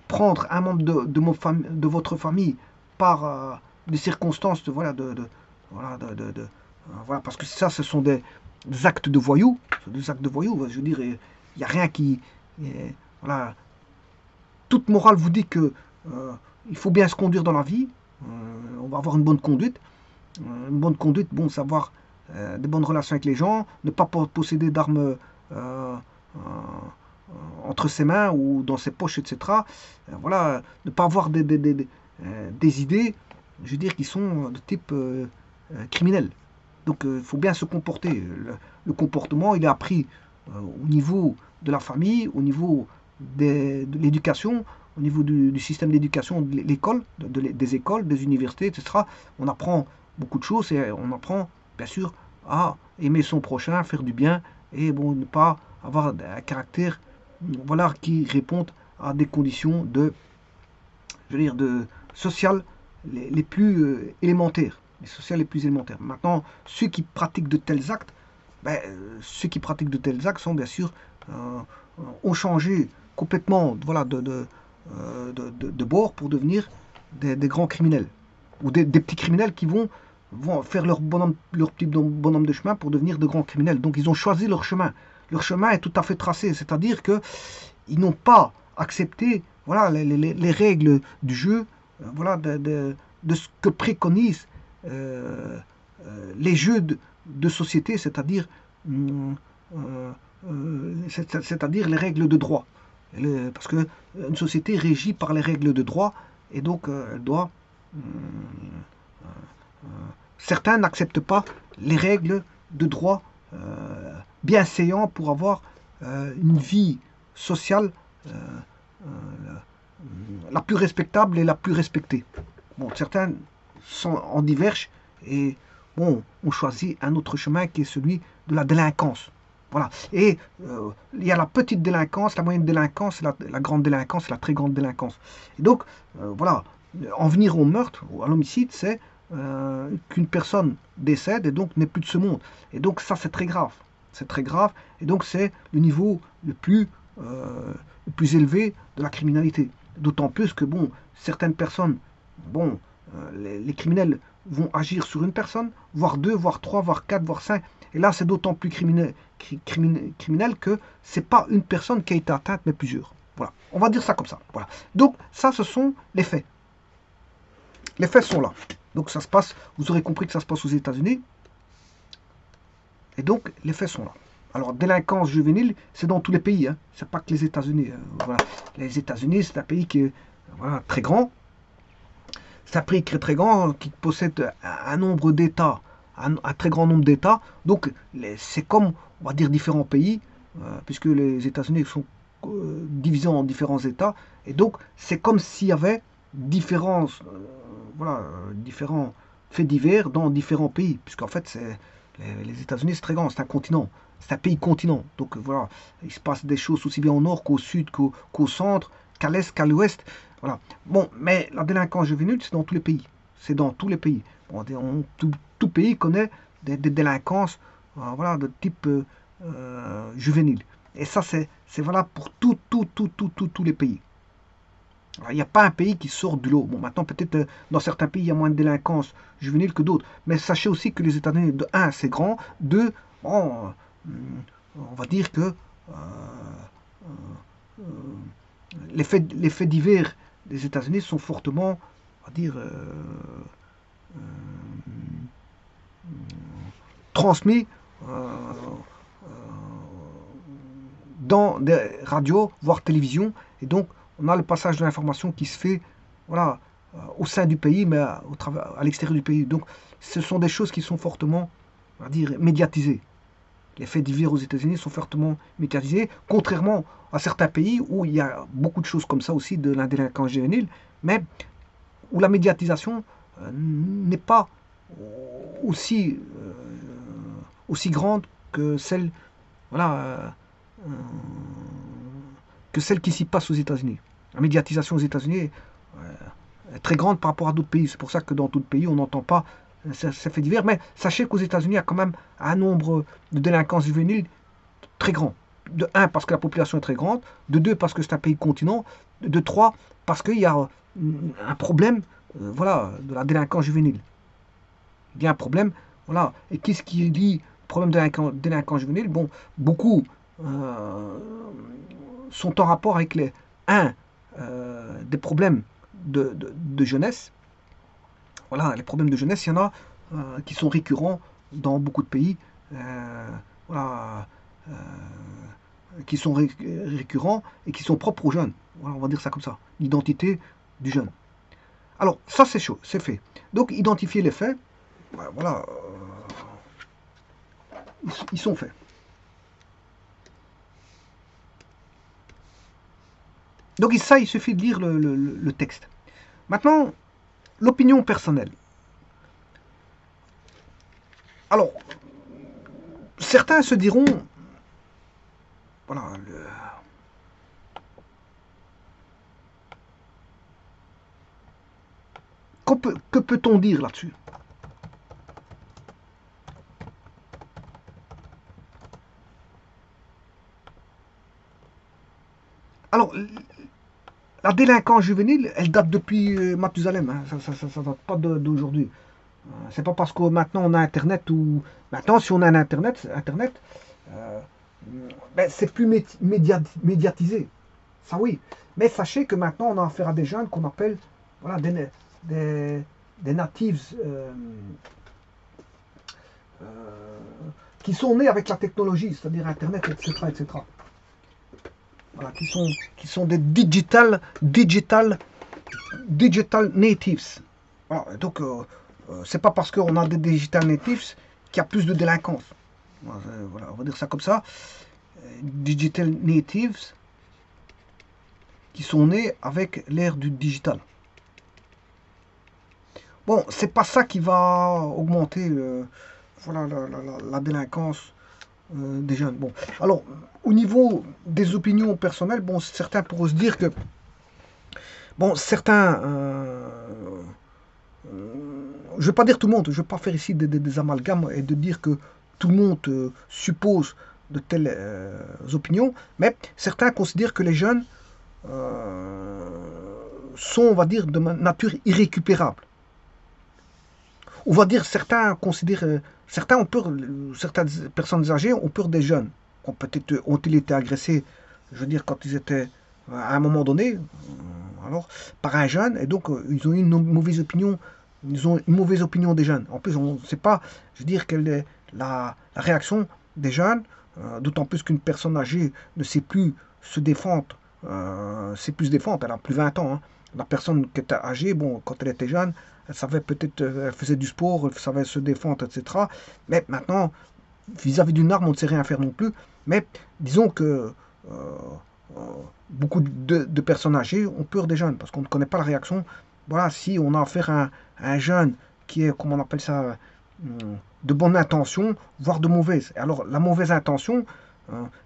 prendre un membre de votre famille par des circonstances voilà, voilà, parce que ça, ce sont des actes de voyous. Des actes de voyous, je veux dire, il n'y a rien qui. Voilà, toute morale vous dit que il faut bien se conduire dans la vie. On va avoir une bonne conduite. Une bonne conduite, bon, savoir des bonnes relations avec les gens, ne pas posséder d'armes entre ses mains ou dans ses poches, etc. Voilà, ne pas avoir des idées, je veux dire, qui sont de type criminel. Donc, il faut bien se comporter. Le comportement, il est appris au niveau de la famille, au niveau de l'éducation, au niveau du système d'éducation de l'école, des écoles, des universités, etc. On apprend beaucoup de choses et on apprend, bien sûr, à aimer son prochain, faire du bien et bon, ne pas avoir un caractère voilà, qui répond à des conditions je veux dire, sociales les plus élémentaires. Les sociales les plus élémentaires. Maintenant, ceux qui pratiquent de tels actes, ben, ceux qui pratiquent de tels actes sont bien sûr ont changé complètement voilà, de bord pour devenir des grands criminels ou des petits criminels qui vont faire leur petit bonhomme de chemin pour devenir de grands criminels. Donc ils ont choisi leur chemin. Leur chemin est tout à fait tracé, c'est-à-dire que ils n'ont pas accepté voilà, les règles du jeu, voilà, de ce que préconisent les jeux de société, c'est-à-dire c'est-à-dire les règles de droit. Parce qu'une société régit par les règles de droit et donc elle doit. Certains n'acceptent pas les règles de droit bienséants pour avoir une vie sociale la plus respectable et la plus respectée. Bon, certains sont en divergent et bon, on choisit un autre chemin qui est celui de la délinquance. Voilà. Et il y a la petite délinquance, la moyenne délinquance, la grande délinquance, la très grande délinquance. Et donc, voilà, en venir au meurtre, à l'homicide, c'est qu'une personne décède et donc n'est plus de ce monde. Et donc ça, c'est très grave. C'est très grave. Et donc c'est le niveau le plus élevé de la criminalité. D'autant plus que, bon, certaines personnes, bon, les criminels vont agir sur une personne, voire deux, voire trois, voire quatre, voire cinq. Et là, c'est d'autant plus criminel que c'est pas une personne qui a été atteinte, mais plusieurs. Voilà. On va dire ça comme ça. Voilà. Donc, ça, ce sont les faits. Les faits sont là. Donc, ça se passe, vous aurez compris que ça se passe aux États-Unis. Et donc, les faits sont là. Alors, délinquance juvénile, c'est dans tous les pays. Hein. C'est pas que les États-Unis. Voilà. Les États-Unis, c'est un pays qui est voilà, très grand. C'est un pays qui est très grand, qui possède un nombre d'États, un très grand nombre d'États. Donc, c'est comme, on va dire, différents pays, puisque les États-Unis sont divisés en différents États. Et donc, c'est comme s'il y avait différents faits divers dans différents pays. Puisqu'en fait, les États-Unis, c'est très grand, c'est un continent. C'est un pays continent. Donc, voilà, il se passe des choses aussi bien au nord qu'au sud, qu'au centre, qu'à l'est, qu'à l'ouest. Voilà. Bon, mais la délinquance juvénile, c'est dans tous les pays. C'est dans tous les pays. Bon, tout pays connaît des délinquances voilà, de type juvénile. Et ça, c'est valable pour tous les pays. Il n'y a pas un pays qui sort de l'eau. Bon, maintenant, peut-être dans certains pays, il y a moins de délinquance juvénile que d'autres. Mais sachez aussi que les États-Unis, de un, c'est grand. Deux, bon, on va dire que euh, les faits divers des États-Unis sont fortement, on va dire, euh, transmis dans des radios, voire télévision. Et donc, on a le passage de l'information qui se fait, voilà, au sein du pays, mais à l'extérieur du pays. Donc, ce sont des choses qui sont fortement, on va dire, médiatisées. Les faits divers aux États-Unis sont fortement médiatisés, contrairement à certains pays où il y a beaucoup de choses comme ça aussi de la délinquance juvénile, mais où la médiatisation n'est pas aussi, aussi grande que celle, voilà, que celle qui s'y passe aux États-Unis. La médiatisation aux États-Unis est très grande par rapport à d'autres pays. C'est pour ça que dans d'autres pays, on n'entend pas ces faits divers. Mais sachez qu'aux États-Unis, il y a quand même un nombre de délinquances juvéniles très grand. De un, parce que la population est très grande. De deux, parce que c'est un pays continent. De trois, parce qu'il y a un problème voilà, de la délinquance juvénile. Il y a un problème. Voilà. Et qu'est-ce qui lie le problème de délinquance juvénile? Bon, beaucoup sont en rapport avec des problèmes de jeunesse. Voilà, les problèmes de jeunesse, il y en a qui sont récurrents dans beaucoup de pays. Voilà, qui sont récurrents et qui sont propres aux jeunes. Voilà, on va dire ça comme ça. L'identité du jeune. Alors, ça c'est chaud, c'est fait. Donc, identifier les faits, voilà, ils sont faits. Donc ça, il suffit de lire le texte. Maintenant, l'opinion personnelle. Alors, certains se diront, voilà, que peut-on dire là-dessus? Alors, la délinquance juvénile, elle date depuis Mathusalem, hein. Ça date pas d'aujourd'hui. C'est pas parce que maintenant on a Internet ou maintenant si on a un Internet, ben, c'est plus médiatisé. Ça oui. Mais sachez que maintenant on a affaire à des jeunes qu'on appelle voilà, des natives qui sont nés avec la technologie, c'est-à-dire Internet, etc., etc. Voilà, qui sont des digital natives. Voilà, donc c'est pas parce qu'on a des digital natives qu'il y a plus de délinquance. Voilà, on va dire ça comme ça. Digital natives qui sont nés avec l'ère du digital. Bon, c'est pas ça qui va augmenter voilà, la délinquance des jeunes. Bon, alors, au niveau des opinions personnelles, bon, certains pourront se dire que, bon, certains, je ne vais pas dire tout le monde, je ne vais pas faire ici des amalgames et de dire que tout le monde suppose de telles opinions, mais certains considèrent que les jeunes sont, on va dire, de nature irrécupérable. On va dire, certains considèrent, certaines personnes âgées ont peur des jeunes. Peut-être ont-ils été agressés, je veux dire, quand ils étaient à un moment donné, alors, par un jeune, et donc ils ont eu une mauvaise opinion, ils ont une mauvaise opinion des jeunes. En plus, on ne sait pas, je veux dire, quelle est la réaction des jeunes, d'autant plus qu'une personne âgée ne sait plus se défendre, c'est plus se défendre, elle a plus 20 ans. Hein. La personne qui était âgée, bon, quand elle était jeune, elle savait peut-être, elle faisait du sport, elle savait se défendre, etc. Mais maintenant, vis-à-vis d'une arme, on ne sait rien faire non plus. Mais disons que beaucoup de personnes âgées ont peur des jeunes parce qu'on ne connaît pas la réaction. Voilà, si on a affaire à un jeune qui est, comment on appelle ça, de bonne intention, voire de mauvaise. Alors, la mauvaise intention,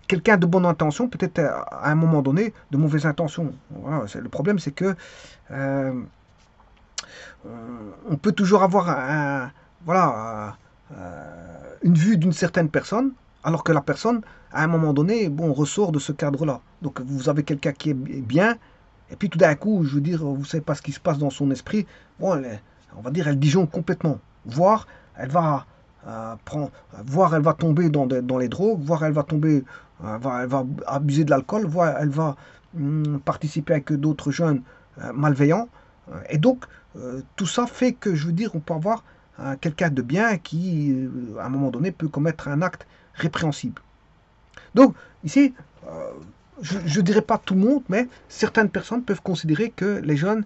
quelqu'un de bonne intention, peut-être à un moment donné, de mauvaise intention. Voilà, le problème, c'est que on peut toujours avoir voilà, une vue d'une certaine personne, alors que la personne, à un moment donné, bon, ressort de ce cadre-là. Donc vous avez quelqu'un qui est bien, Et puis tout d'un coup, je veux dire, vous ne savez pas ce qui se passe dans son esprit. Bon, on va dire, elle disjoncte complètement. Voire, elle va voire elle va tomber dans les drogues, voire elle va tomber, elle va abuser de l'alcool, voire elle va participer avec d'autres jeunes malveillants. Et donc, tout ça fait que, je veux dire, on peut avoir quelqu'un de bien qui, à un moment donné, peut commettre un acte répréhensible. Donc, ici, je ne dirais pas tout le monde, mais certaines personnes peuvent considérer que les jeunes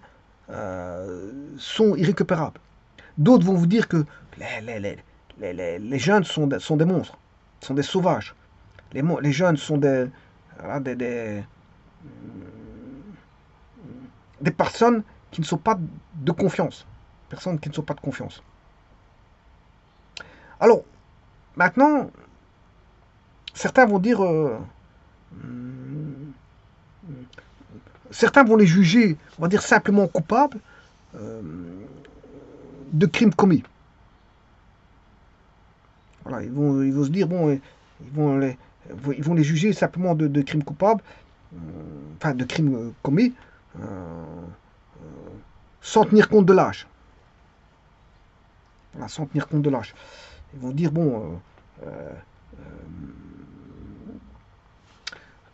sont irrécupérables. D'autres vont vous dire que les jeunes sont des monstres, sont des sauvages. Les jeunes sont voilà, des personnes qui ne sont pas de confiance. Personnes qui ne sont pas de confiance. Alors, maintenant, certains vont dire... certains vont les juger, on va dire, simplement coupables de crimes commis. Voilà, ils vont se dire, bon, ils vont les juger simplement de crimes coupables, enfin de crimes commis, sans tenir compte de l'âge. Voilà, sans tenir compte de l'âge. Ils vont dire, bon,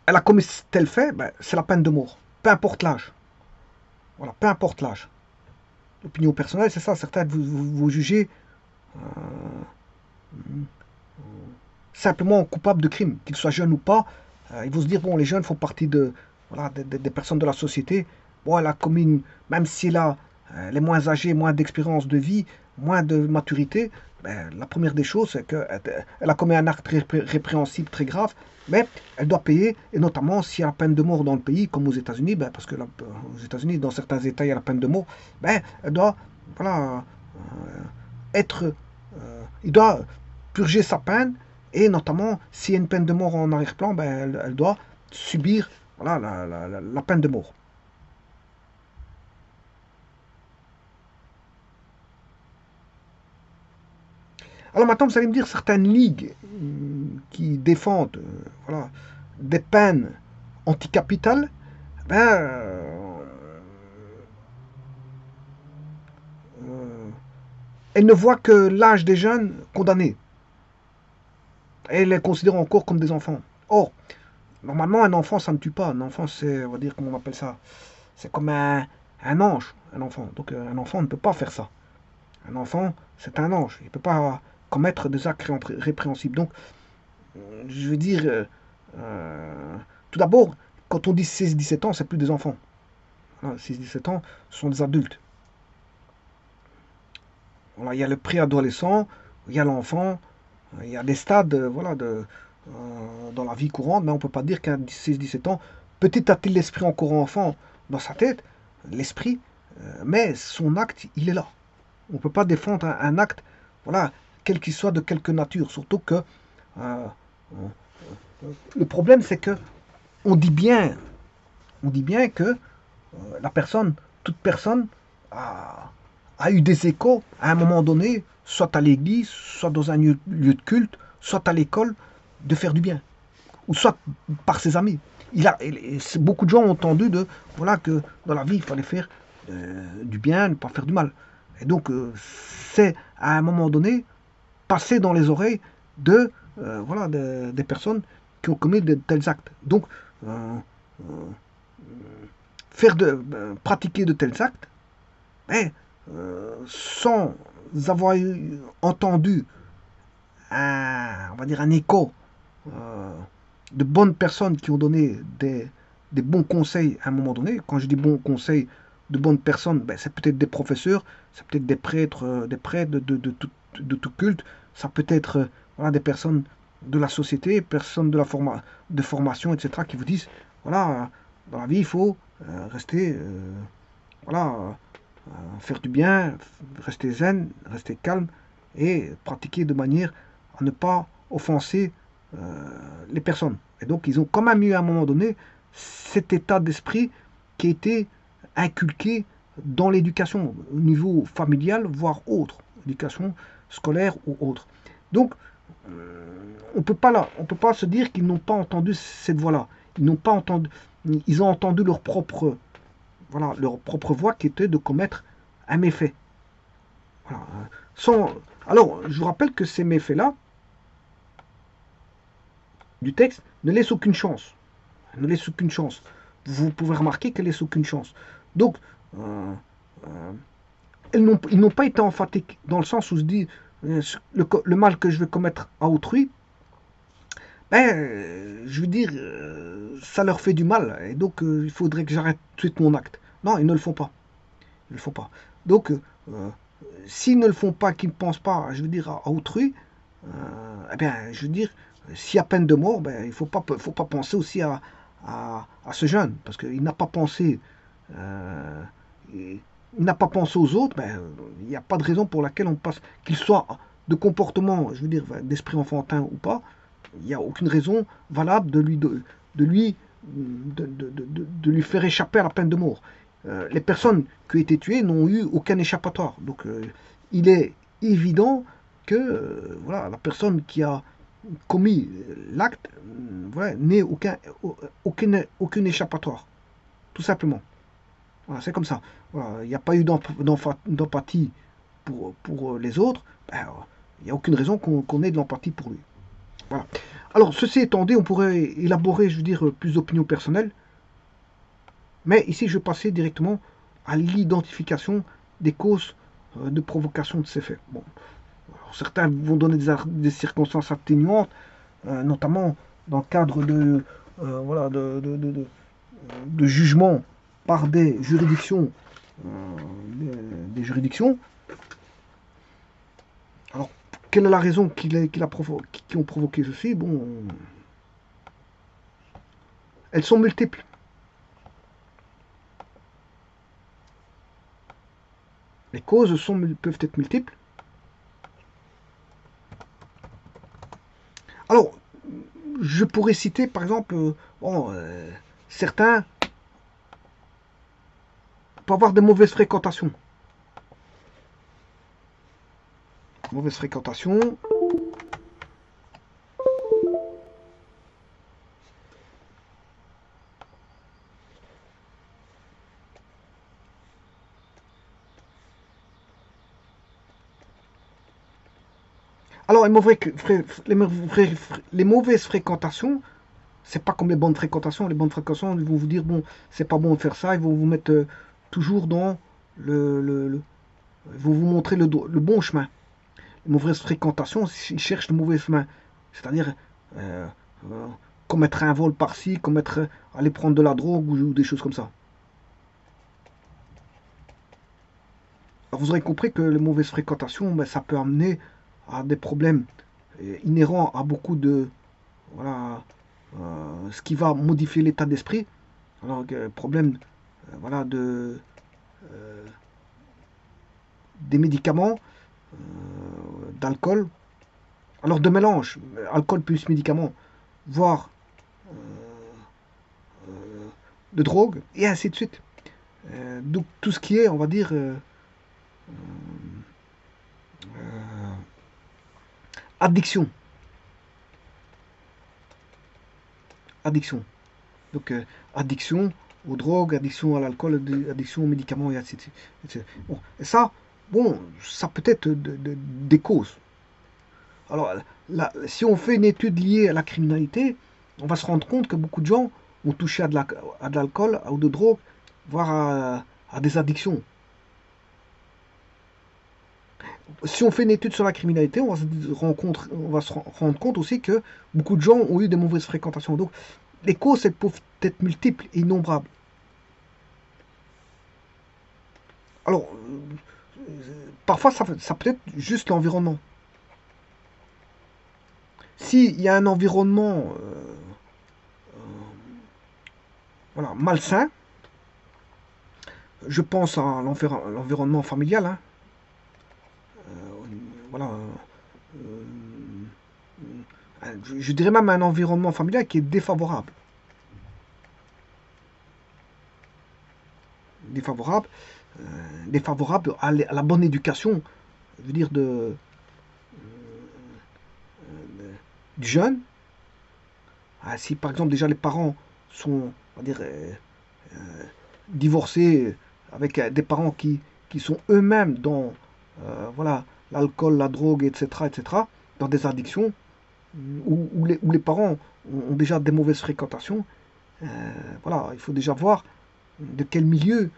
elle a commis tel fait, ben, c'est la peine de mort. Peu importe l'âge. Voilà, peu importe l'âge. L'opinion personnelle, c'est ça. Certains vous jugez simplement coupable de crime, qu'ils soient jeunes ou pas. Ils vont se dire, bon, les jeunes font partie voilà, des personnes de la société. Bon, elle a commis, même si elle a les moins âgés, moins d'expérience de vie, moins de maturité, ben, la première des choses, c'est qu'elle a commis un acte répréhensible très grave, mais elle doit payer, et notamment s'il y a la peine de mort dans le pays, comme aux États-Unis, ben, parce que aux États-Unis, dans certains États, il y a la peine de mort, ben, elle doit voilà, il doit purger sa peine, et notamment s'il y a une peine de mort en arrière-plan, ben, elle doit subir voilà, la peine de mort. Alors maintenant, vous allez me dire certaines ligues qui défendent voilà, des peines anticapitales, ben, elles ne voient que l'âge des jeunes condamnés. Et elles les considèrent encore comme des enfants. Or, normalement, un enfant, ça ne tue pas. Un enfant, c'est, on va dire, comment on appelle ça? C'est comme un ange, un enfant. Donc, un enfant ne peut pas faire ça. Un enfant, c'est un ange. Il ne peut pas commettre des actes répréhensibles. Donc, je veux dire, tout d'abord, quand on dit 16-17 ans, c'est plus des enfants. Voilà, 16-17 ans, ce sont des adultes. Voilà, il y a le préadolescent, il y a l'enfant, il y a des stades voilà, dans la vie courante, mais on ne peut pas dire qu'à 16-17 ans, peut-être a-t-il l'esprit encore enfant dans sa tête, l'esprit, mais son acte, il est là. On ne peut pas défendre un acte, voilà, quel qu'il soit de quelque nature, surtout que le problème, c'est que on dit bien que la personne, toute personne a eu des échos à un moment donné, soit à l'église, soit dans un lieu de culte, soit à l'école, de faire du bien, ou soit par ses amis. Beaucoup de gens ont entendu voilà, que dans la vie, il fallait faire du bien, ne pas faire du mal. Et donc, c'est à un moment donné passé dans les oreilles voilà, des personnes qui ont commis de tels actes. Donc, pratiquer de tels actes, mais sans avoir entendu on va dire un écho de bonnes personnes qui ont donné des bons conseils à un moment donné. Quand je dis bons conseils de bonnes personnes, ben, c'est peut-être des professeurs, c'est peut-être des prêtres de tout culte, ça peut être voilà, des personnes de la société, personnes de formation, etc., qui vous disent, voilà, dans la vie, il faut rester, voilà, faire du bien, rester zen, rester calme, et pratiquer de manière à ne pas offenser les personnes. Et donc, ils ont quand même eu à un moment donné cet état d'esprit qui a été inculqué dans l'éducation, au niveau familial, voire autre, éducation scolaire ou autre. Donc, on peut pas se dire qu'ils n'ont pas entendu cette voix-là. Ils n'ont pas entendu, ils ont entendu leur propre voilà, leur propre voie qui était de commettre un méfait. Voilà, sans... Alors, je vous rappelle que ces méfaits-là, du texte, ne laissent aucune chance. Ne laissent aucune chance. Vous pouvez remarquer qu'elle laisse aucune chance. Donc, euh, euh, ils n'ont pas été emphatiques dans le sens où se dit le mal que je vais commettre à autrui, ben, je veux dire, ça leur fait du mal. Et donc, il faudrait que j'arrête tout de suite mon acte. Non, ils ne le font pas. Ils ne le font pas. Donc, s'ils ne le font pas, qu'ils ne pensent pas, je veux dire, à autrui, eh bien, je veux dire, s'il y a peine de mort, ben, il ne faut pas penser aussi à ce jeune, parce qu'il n'a pas pensé, euh, il n'a pas pensé aux autres, ben, il n'y a pas de raison pour laquelle on passe, qu'il soit de comportement, je veux dire, d'esprit enfantin ou pas, il n'y a aucune raison valable de lui, de lui faire échapper à la peine de mort. Les personnes qui ont été tuées n'ont eu aucun échappatoire. Donc, il est évident que voilà, la personne qui a commis l'acte voilà, n'ait aucun échappatoire. Tout simplement. Voilà, c'est comme ça. Voilà, il n'y a pas eu d'empathie pour les autres. Ben, il n'y a aucune raison qu'on ait de l'empathie pour lui. Voilà. Alors, ceci étant dit, on pourrait élaborer, je veux dire, plus d'opinions personnelles. Mais ici, je vais passer directement à l'identification des causes de provocation de ces faits. Bon, alors, certains vont donner des circonstances atténuantes, notamment dans le cadre voilà, de jugement par des juridictions, euh, des juridictions. Alors, quelle est la raison qui ont provoqué ceci? Bon, elles sont multiples. Les causes peuvent être multiples. Alors, je pourrais citer par exemple, bon, certains peuvent avoir de mauvaises fréquentations. Mauvaise fréquentation. Alors, les mauvaises fréquentations, c'est pas comme les bonnes fréquentations. Les bonnes fréquentations, ils vont vous dire, bon, c'est pas bon de faire ça. Ils vont vous mettre toujours dans ils vont vous montrer le bon chemin. Les mauvaises fréquentations, ils cherchent le mauvais chemin. C'est-à-dire, euh, euh, commettre un vol par-ci, aller prendre de la drogue ou des choses comme ça. Alors, vous aurez compris que les mauvaises fréquentations, ben, ça peut amener à des problèmes inhérents à beaucoup de, voilà, ce qui va modifier l'état d'esprit. Alors, problème, voilà, euh, des médicaments, d'alcool, alors de mélange, alcool plus médicaments, voire de drogue, et ainsi de suite. Donc tout ce qui est, on va dire, addiction. Addiction. Donc addiction aux drogues, addiction à l'alcool, addiction aux médicaments, et ainsi de suite. Bon, et ça, bon, ça peut être des causes. Alors, là, si on fait une étude liée à la criminalité, on va se rendre compte que beaucoup de gens ont touché à de l'alcool, ou de drogue, voire à des addictions. Si on fait une étude sur la criminalité, on va se rendre compte aussi que beaucoup de gens ont eu des mauvaises fréquentations. Donc, les causes elles peuvent être multiples et innombrables. Alors, parfois, ça peut être juste l'environnement. S'il y a un environnement voilà, malsain, je pense à l'environnement familial, hein, voilà, je dirais même un environnement familial qui est défavorable. Défavorable, défavorable à la bonne éducation, je veux dire, du jeune. Ah, si par exemple déjà les parents sont, on va dire, divorcé avec des parents qui sont eux-mêmes dans voilà, l'alcool, la drogue, etc., etc., dans des addictions, où les parents ont déjà des mauvaises fréquentations, voilà, il faut déjà voir de quel milieu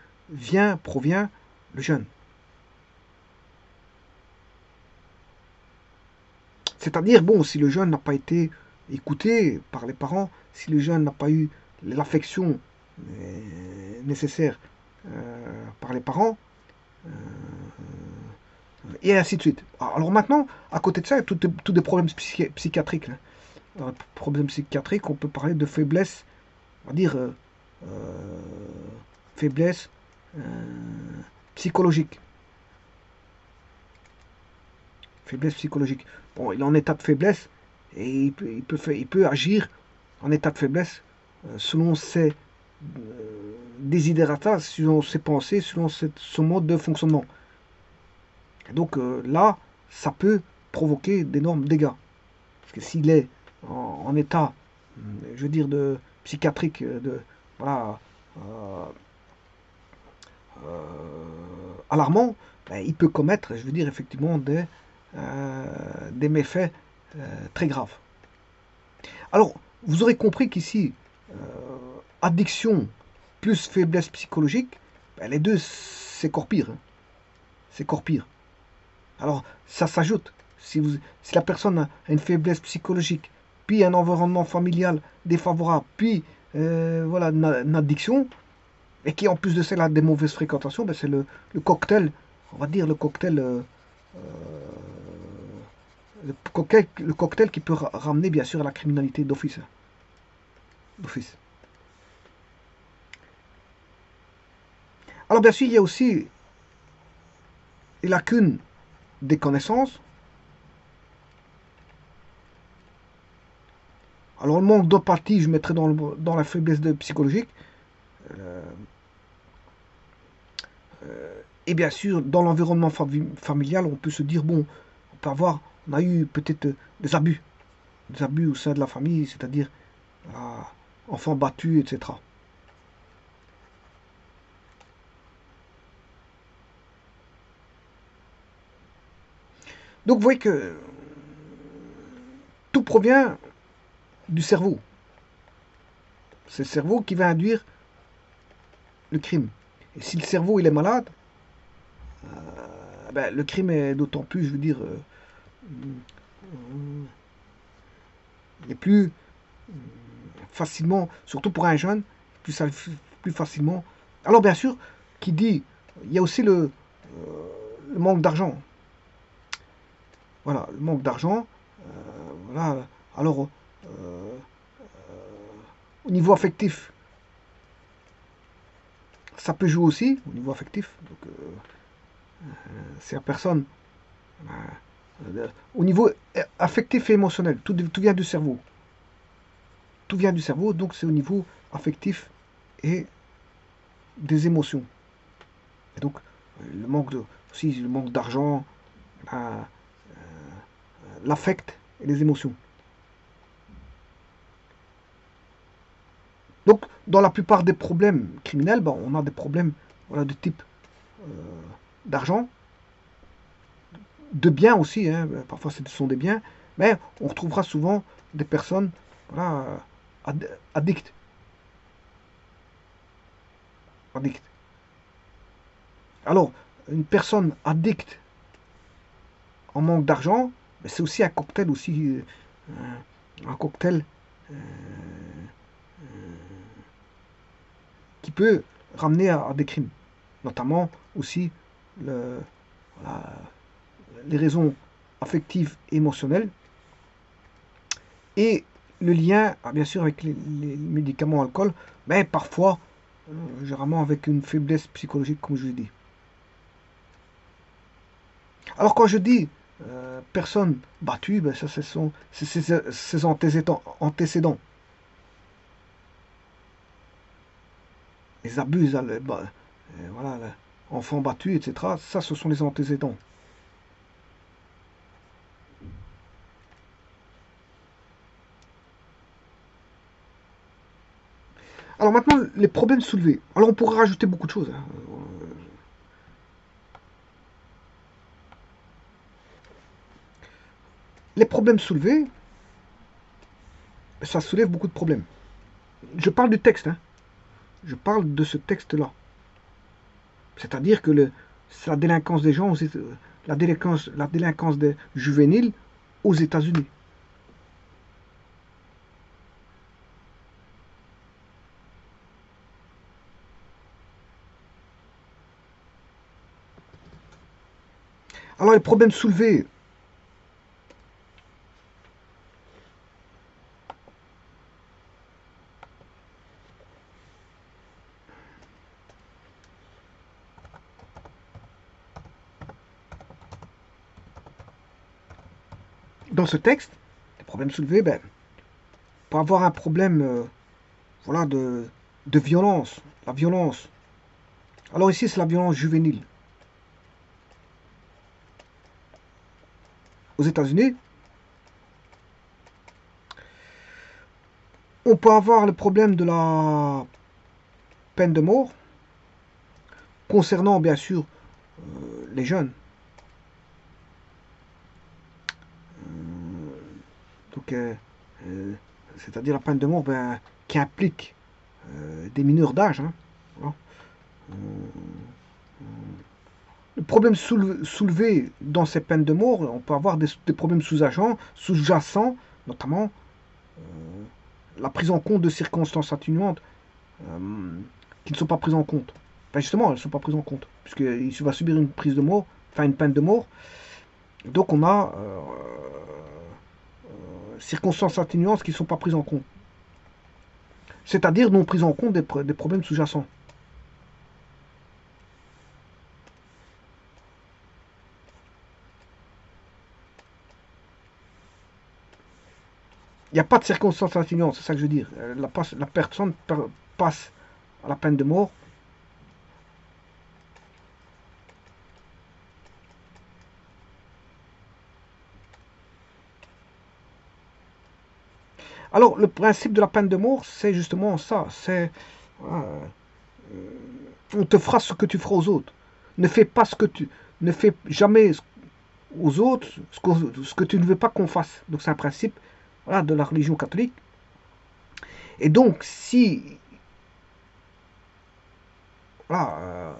provient le jeune. C'est-à-dire, bon, si le jeune n'a pas été écouté par les parents, si le jeune n'a pas eu l'affection nécessaire par les parents, euh, et ainsi de suite. Alors maintenant, à côté de ça, il y a tous des problèmes psychiatriques. Hein. Dans les problèmes psychiatriques, on peut parler de faiblesse, on va dire euh, faiblesse euh, psychologique. Faiblesse psychologique. Bon, il est en état de faiblesse et il peut agir en état de faiblesse selon ses desiderata, selon ses pensées, selon son mode de fonctionnement. Et donc là, ça peut provoquer d'énormes dégâts. Parce que s'il est en état, je veux dire, de psychiatrique, voilà, euh, alarmant, ben, il peut commettre, je veux dire, effectivement, des méfaits très graves. Alors, vous aurez compris qu'ici, addiction plus faiblesse psychologique, ben, les deux, c'est corps pire. Hein. C'est corps pire. Alors, ça s'ajoute. Si la personne a une faiblesse psychologique, puis un environnement familial défavorable, puis voilà, une addiction, et qui en plus de cela a des mauvaises fréquentations, ben c'est le cocktail, on va dire le cocktail qui peut ramener bien sûr à la criminalité d'office. Hein, d'office. Alors bien sûr, il y a aussi les lacunes des connaissances. Alors le manque d'empathie, je mettrais dans la faiblesse psychologique. Euh, et bien sûr, dans l'environnement familial, on peut se dire, bon, on a eu peut-être des abus au sein de la famille, c'est-à-dire enfants battus, etc. Donc vous voyez que tout provient du cerveau. C'est le cerveau qui va induire le crime. Et si le cerveau il est malade, ben, le crime est d'autant plus, je veux dire, il est plus facilement, surtout pour un jeune, plus, plus facilement. Alors bien sûr, qui dit, il y a aussi le manque d'argent. Voilà, le manque d'argent. Voilà. Alors, au niveau affectif, ça peut jouer aussi, au niveau affectif. Donc, c'est la personne. Au niveau affectif et émotionnel, tout vient du cerveau. Tout vient du cerveau, donc c'est au niveau affectif et des émotions. Et donc, aussi le manque d'argent, l'affect et les émotions. Donc, dans la plupart des problèmes criminels, ben, on a des problèmes voilà, de type d'argent, de biens aussi, hein, parfois ce sont des biens, mais on retrouvera souvent des personnes voilà, addictes. Addictes. Alors, une personne addicte en manque d'argent, ben, c'est aussi un cocktail aussi, un cocktail qui peut ramener à des crimes, notamment aussi le, voilà, les raisons affectives et émotionnelles et le lien, bien sûr, avec les médicaments alcool, mais parfois, généralement avec une faiblesse psychologique, comme je l'ai dit. Alors quand je dis personne battue, ben ça, ce sont ses antécédents. Les abus, voilà, enfants battus, etc. Ça, ce sont les antécédents. Alors maintenant, les problèmes soulevés. Alors, on pourrait rajouter beaucoup de choses, hein. Les problèmes soulevés, ça soulève beaucoup de problèmes. Je parle du texte, hein. Je parle de ce texte-là. C'est-à-dire que c'est la délinquance des gens, la délinquance des juvéniles aux États-Unis. Alors, les problèmes soulevés, dans ce texte, les problèmes soulevés, ben, pour avoir un problème voilà, de violence, la violence. Alors ici, c'est la violence juvénile. Aux États-Unis, on peut avoir le problème de la peine de mort, concernant bien sûr les jeunes. Donc, c'est-à-dire la peine de mort ben, qui implique des mineurs d'âge. Hein. Voilà. Le problème soulevé dans ces peines de mort, on peut avoir des problèmes sous-jacents, notamment la prise en compte de circonstances atténuantes qui ne sont pas prises en compte. Ben justement, elles ne sont pas prises en compte, puisqu'il va subir une prise de mort, enfin une peine de mort. Donc on a circonstances atténuantes qui ne sont pas prises en compte. C'est-à-dire non prises en compte des problèmes sous-jacents. Il n'y a pas de circonstances atténuantes, c'est ça que je veux dire. La personne passe à la peine de mort. Alors, le principe de la peine de mort, c'est justement ça. C'est on te fera ce que tu feras aux autres. Ne fais pas ce que tu. Ne fais jamais aux autres ce que tu ne veux pas qu'on fasse. Donc, c'est un principe voilà, de la religion catholique. Et donc, si voilà,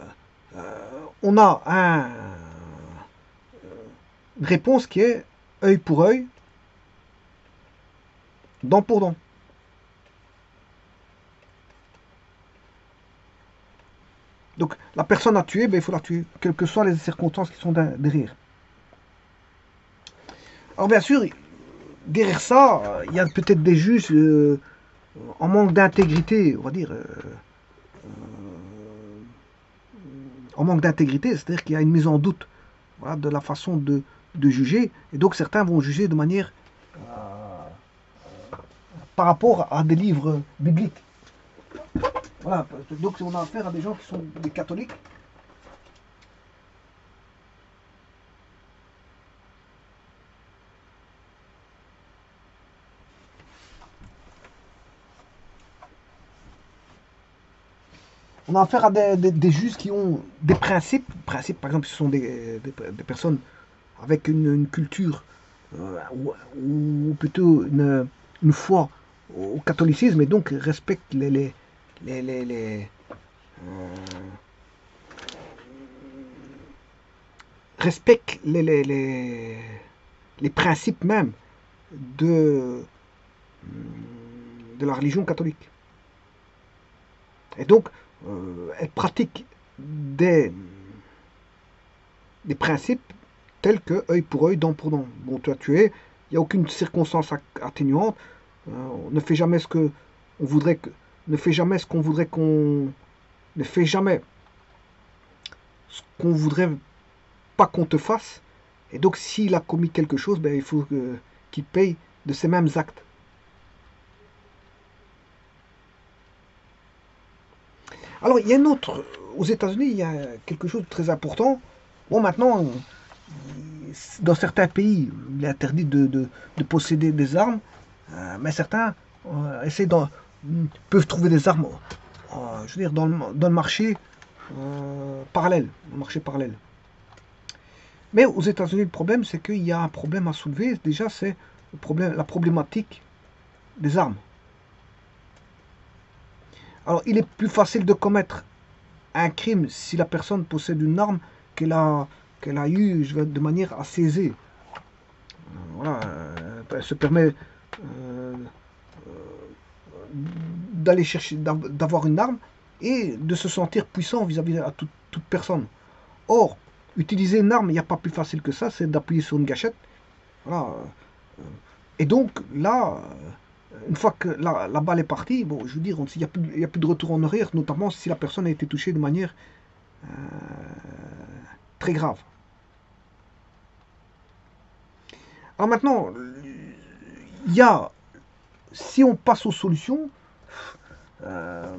on a une réponse qui est œil pour œil, dent pour dent. Donc la personne à tuer, ben, il faut la tuer, quelles que soient les circonstances qui sont derrière. Alors bien sûr, derrière ça, il y a peut-être des juges en manque d'intégrité, on va dire, en manque d'intégrité, c'est-à-dire qu'il y a une mise en doute voilà, de la façon de juger, et donc certains vont juger de manière par rapport à des livres bibliques. Voilà, donc on a affaire à des gens qui sont des catholiques. On a affaire à des juges qui ont des principes. Principes, par exemple, ce sont des personnes avec une culture ou plutôt une foi au catholicisme et donc respectent euh, respectent les principes même de, de la religion catholique. Et donc, elle pratique des principes tels que œil pour œil, dent pour dent. Bon, tu as tué, il n'y a aucune circonstance atténuante, on ne fait jamais ce que on voudrait que, ne fait jamais ce qu'on voudrait qu'on, ne fait jamais ce qu'on voudrait pas qu'on te fasse. Et donc, s'il a commis quelque chose, ben, il faut qu'il paye de ces mêmes actes. Alors, il y a une autre. Aux États-Unis, il y a quelque chose de très important. Bon, maintenant, dans certains pays, il est interdit de posséder des armes, mais certains peuvent trouver des armes je veux dire, dans le marché parallèle. Le marché parallèle. Mais aux États-Unis, le problème, c'est qu'il y a un problème à soulever. Déjà, c'est la problématique des armes. Alors, il est plus facile de commettre un crime si la personne possède une arme qu'elle a eue de manière assez aisée. Voilà, elle se permet euh, d'aller chercher, d'avoir une arme et de se sentir puissant vis-à-vis de toute personne. Or, utiliser une arme, il n'y a pas plus facile que ça, c'est d'appuyer sur une gâchette. Voilà. Et donc, là, une fois que la balle est partie, bon, je veux dire, il n'y a plus de retour en arrière, notamment si la personne a été touchée de manière très grave. Alors maintenant, il y a, si on passe aux solutions, euh,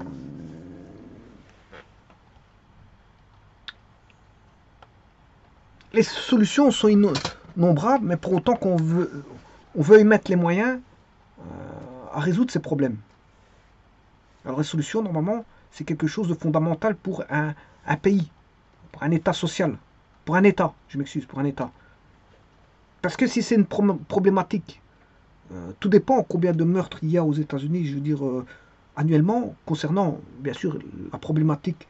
les solutions sont innombrables, mais pour autant on veut y mettre les moyens à résoudre ces problèmes. Alors les solutions, normalement, c'est quelque chose de fondamental pour un pays, pour un État social, pour un État, je m'excuse, pour un État. Parce que si c'est une problématique, tout dépend combien de meurtres il y a aux États-Unis, je veux dire, annuellement, concernant, bien sûr, la problématique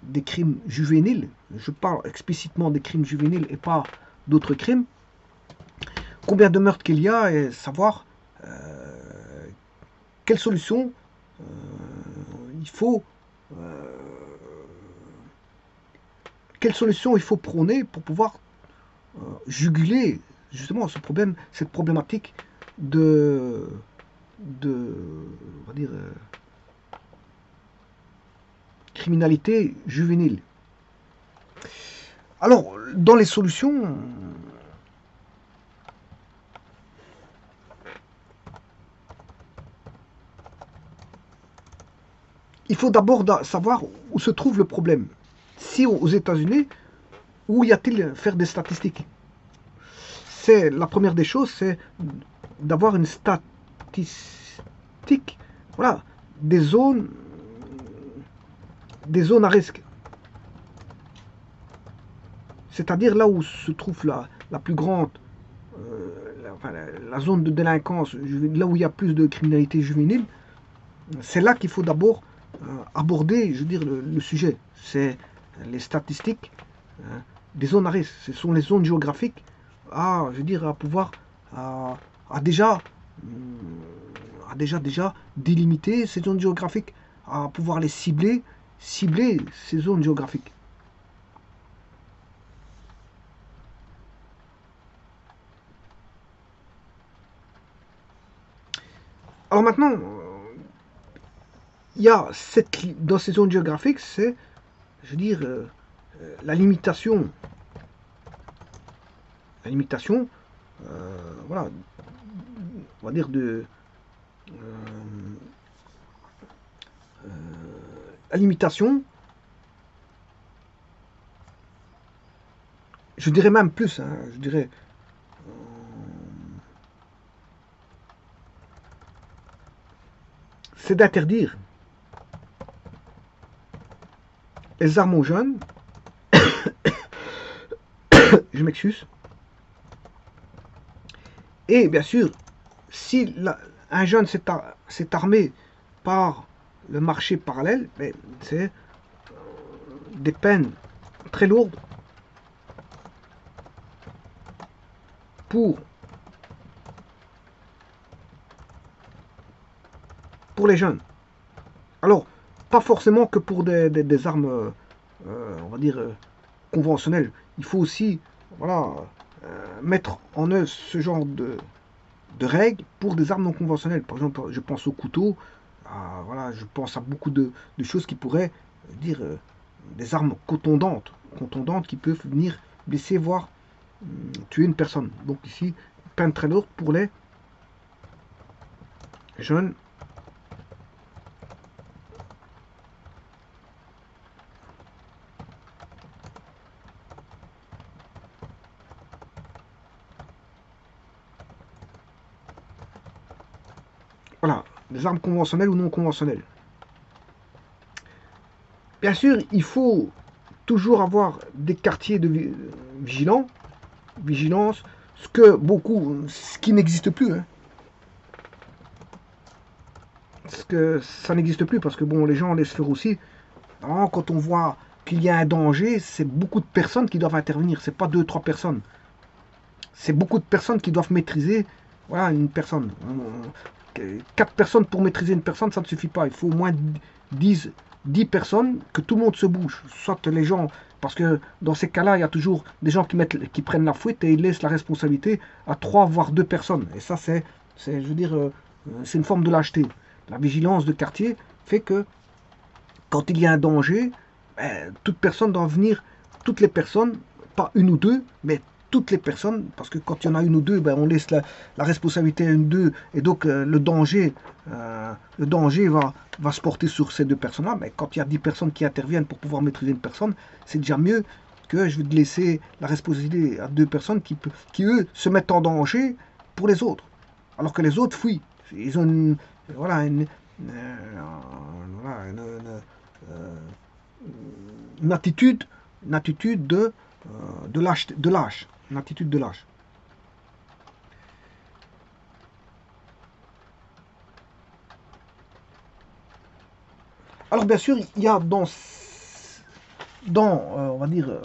des crimes juvéniles. Je parle explicitement des crimes juvéniles et pas d'autres crimes. Combien de meurtres qu'il y a et savoir quelle solution il faut quelle solution il faut prôner pour pouvoir juguler justement ce problème, cette problématique de on va dire, criminalité juvénile. Alors, dans les solutions, il faut d'abord savoir où se trouve le problème. Si aux États-Unis, où y a-t-il faire des statistiques? C'est la première des choses, c'est d'avoir une statistique, voilà, des zones à risque. C'est-à-dire là où se trouve la plus grande, la zone de délinquance, là où il y a plus de criminalité juvénile, c'est là qu'il faut d'abord aborder, je veux dire, le sujet. C'est les statistiques des zones à risque. Ce sont les zones géographiques je veux dire, à pouvoir, à déjà, déjà délimiter ces zones géographiques, à pouvoir les cibler ces zones géographiques. Alors maintenant, il y a dans ces zones géographiques, c'est, je veux dire, la limitation. La limitation, voilà, on va dire la limitation, je dirais même plus, hein, je dirais, c'est d'interdire les armes aux jeunes, je m'excuse, et bien sûr, si un jeune s'est armé par le marché parallèle, ben, c'est des peines très lourdes pour, pour les jeunes. Alors, pas forcément que pour des armes, on va dire, conventionnelles. Il faut aussi voilà, mettre en œuvre ce genre de règles pour des armes non conventionnelles. Par exemple, je pense au couteau, voilà, je pense à beaucoup de choses qui pourraient dire des armes contondantes qui peuvent venir blesser, voire tuer une personne. Donc ici, peine très lourde pour les jeunes. Voilà, des armes conventionnelles ou non conventionnelles. Bien sûr, il faut toujours avoir des quartiers de vigilance, ce qui n'existe plus, hein. Parce que ça n'existe plus, parce que bon, les gens laissent faire aussi. Alors, quand on voit qu'il y a un danger, c'est beaucoup de personnes qui doivent intervenir. C'est pas deux, trois personnes. C'est beaucoup de personnes qui doivent maîtriser. Voilà, une personne. Quatre personnes pour maîtriser une personne, ça ne suffit pas. Il faut au moins 10 personnes, que tout le monde se bouge. Soit les gens, parce que dans ces cas-là, il y a toujours des gens qui prennent la fuite et ils laissent la responsabilité à 3 voire 2 personnes. Et ça, je veux dire, c'est une forme de lâcheté. La vigilance de quartier fait que quand il y a un danger, toute personne doit venir, toutes les personnes, pas une ou deux, mais toutes les personnes, parce que quand il y en a une ou deux, on laisse la responsabilité à une ou deux, et donc le danger va se porter sur ces deux personnes-là. Mais quand il y a 10 personnes qui interviennent pour pouvoir maîtriser une personne, c'est déjà mieux que je vais laisser la responsabilité à deux personnes eux, se mettent en danger pour les autres. Alors que les autres fuient. Ils ont voilà, voilà, euh, une attitude, de lâche, une attitude de lâche. Alors bien sûr, il y a on va dire,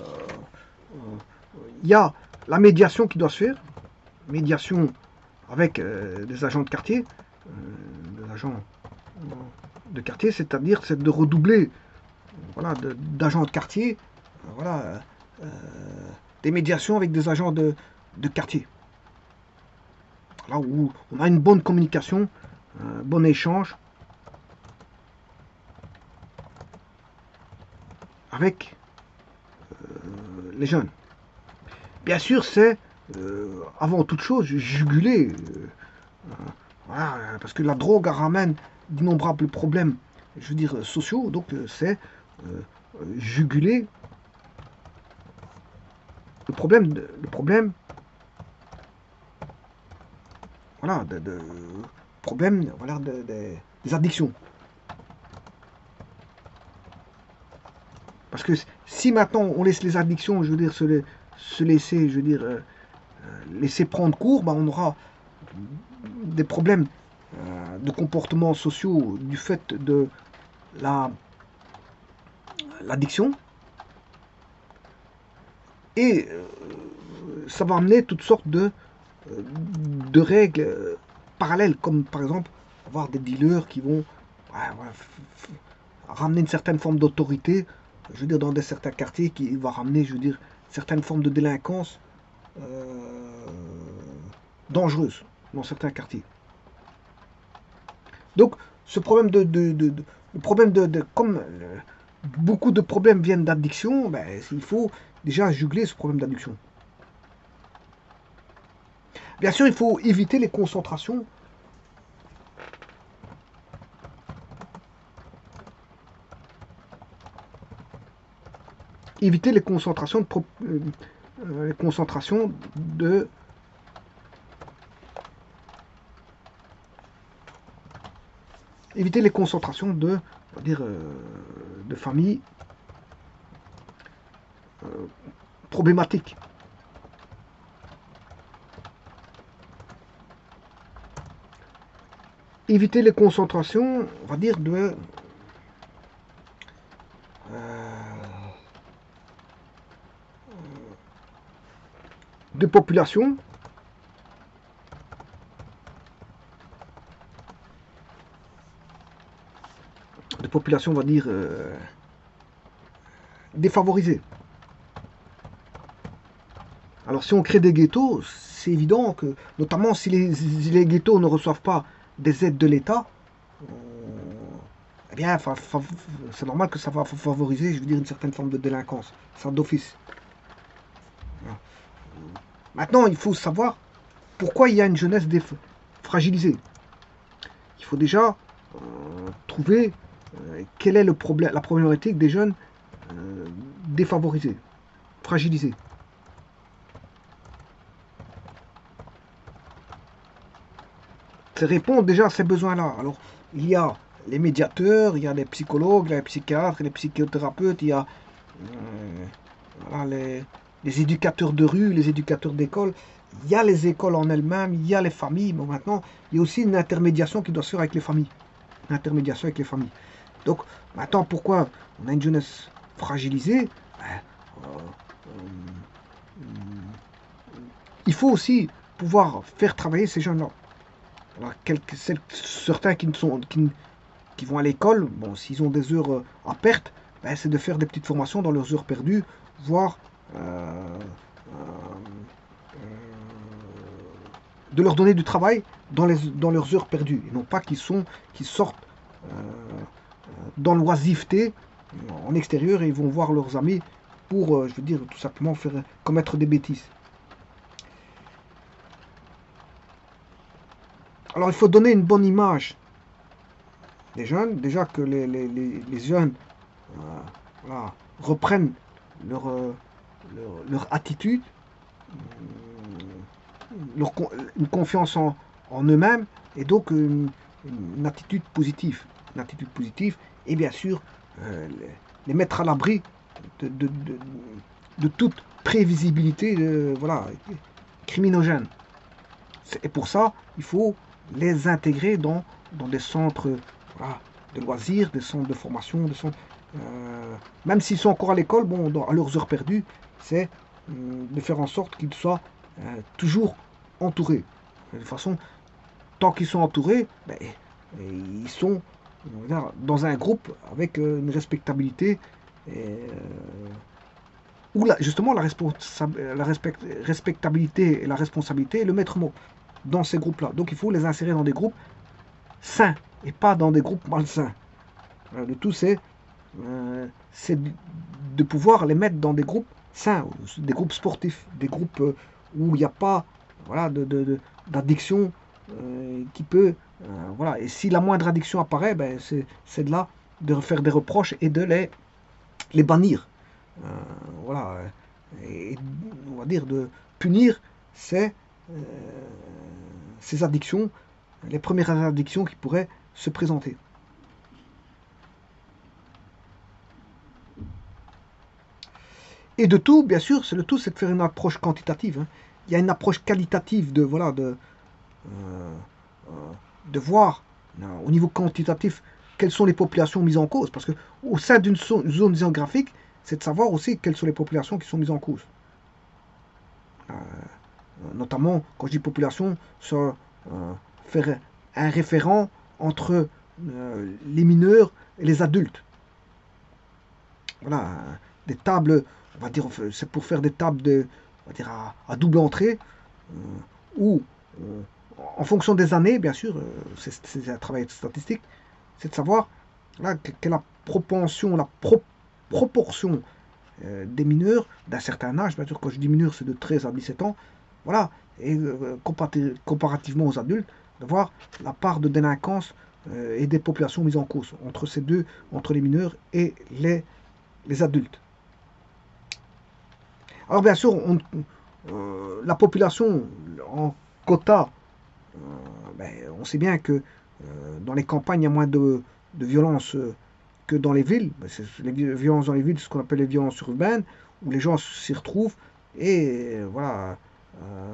il y a la médiation qui doit se faire, médiation avec des agents de quartier, des agents de quartier, c'est-à-dire c'est de redoubler, voilà, d'agents de quartier, voilà, euh, des médiations avec des agents de quartier. Là où on a une bonne communication, un bon échange avec les jeunes. Bien sûr, c'est avant toute chose juguler, voilà, parce que la drogue ramène d'innombrables problèmes, je veux dire, sociaux, donc c'est juguler le problème, voilà, problème, voilà, des addictions. Parce que si maintenant on laisse les addictions, je veux dire, se laisser, je veux dire, laisser prendre cours, on aura des problèmes de comportements sociaux du fait de la l'addiction. Et ça va amener toutes sortes de règles parallèles, comme par exemple avoir des dealers qui vont voilà, ramener une certaine forme d'autorité, je veux dire, dans certains quartiers, qui va ramener, je veux dire, certaines formes de délinquance euh, dangereuse dans certains quartiers. Donc, ce problème le problème comme beaucoup de problèmes viennent d'addiction, il faut déjà jugler ce problème d'addiction. Bien sûr, il faut éviter les concentrations. Éviter les concentrations de éviter les concentrations on va dire, de familles problématiques. Éviter les concentrations, on va dire, de population on va dire, défavorisée. Alors si on crée des ghettos, c'est évident que, notamment si les ghettos ne reçoivent pas des aides de l'État, eh bien, c'est normal que ça va favoriser, je veux dire, une certaine forme de délinquance. Ça d'office. Voilà. Maintenant, il faut savoir pourquoi il y a une jeunesse fragilisée. Il faut déjà trouver quelle est la problématique des jeunes défavorisés, fragilisés. C'est répondre déjà à ces besoins-là. Alors, il y a les médiateurs, il y a les psychologues, les psychiatres, les psychothérapeutes, il y a euh, voilà, les éducateurs de rue, les éducateurs d'école. Il y a les écoles en elles-mêmes, il y a les familles. Mais maintenant, il y a aussi une intermédiation qui doit se faire avec les familles. Une intermédiation avec les familles. Donc, maintenant, pourquoi on a une jeunesse fragilisée? Il faut aussi pouvoir faire travailler ces jeunes-là. Alors, certains qui vont à l'école, bon, s'ils ont des heures à perte, ben, c'est de faire des petites formations dans leurs heures perdues, voire de leur donner du travail dans leurs heures perdues, et non pas qu'ils sortent dans l'oisiveté en extérieur et ils vont voir leurs amis pour, je veux dire, tout simplement commettre des bêtises. Alors il faut donner une bonne image des jeunes, déjà que les jeunes voilà, reprennent leur attitude, une confiance en eux-mêmes, et donc une attitude positive. Une attitude positive, et bien sûr, les mettre à l'abri de toute prévisibilité voilà, criminogène. Et pour ça, il faut les intégrer dans des centres voilà, de loisirs, des centres de formation, même s'ils sont encore à l'école, bon, à leurs heures perdues, c'est de faire en sorte qu'ils soient toujours entourés. De toute façon, tant qu'ils sont entourés, ben, ils sont dans un groupe avec une respectabilité où justement la respectabilité et la responsabilité est le maître mot dans ces groupes-là. Donc il faut les insérer dans des groupes sains et pas dans des groupes malsains. Le tout c'est de pouvoir les mettre dans des groupes sains, des groupes sportifs, des groupes où il n'y a pas voilà, d'addiction qui peut... voilà. Et si la moindre addiction apparaît, ben, c'est de là de faire des reproches et de les bannir. Voilà. Et on va dire de punir ces addictions, les premières addictions qui pourraient se présenter. Et de tout, bien sûr, le tout, c'est de faire une approche quantitative. Hein. Il y a une approche qualitative de voilà de voir au niveau quantitatif quelles sont les populations mises en cause. Parce que au sein d'une zone géographique, c'est de savoir aussi quelles sont les populations qui sont mises en cause. Notamment, quand je dis population, ça faire un référent entre les mineurs et les adultes. Voilà, des tables, on va dire, c'est pour faire des tables on va dire à double entrée, où en fonction des années, bien sûr, c'est un travail statistique, c'est de savoir là, quelle est la propension, proportion des mineurs d'un certain âge. Bien sûr, quand je dis mineurs, c'est de 13 à 17 ans. Voilà, et comparativement aux adultes, de voir la part de délinquance et des populations mises en cause entre ces deux, entre les mineurs et les adultes. Alors bien sûr, la population en quota, ben, on sait bien que dans les campagnes, il y a moins de violence que dans les villes. Ben, les violences dans les villes, c'est ce qu'on appelle les violences urbaines, où les gens s'y retrouvent et voilà,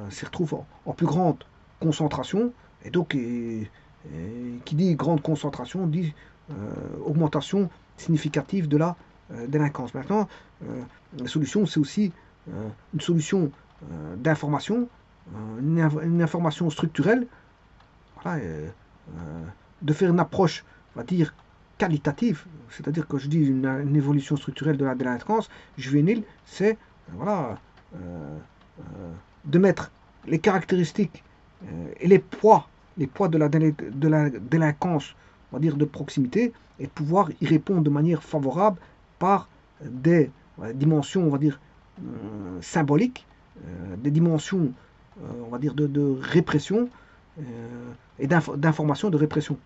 s'y retrouvent en plus grande concentration. Et donc, qui dit grande concentration, dit augmentation significative de la délinquance. Maintenant, la solution, c'est aussi une solution d'information, une information structurelle, voilà, de faire une approche, on va dire, qualitative, c'est-à-dire que je dis une évolution structurelle de la délinquance juvénile, c'est voilà, de mettre les caractéristiques et les poids de la délinquance, on va dire, de proximité, et de pouvoir y répondre de manière favorable par des dimensions, on va dire, symboliques, des dimensions, on va dire, de répression et d'information de répression.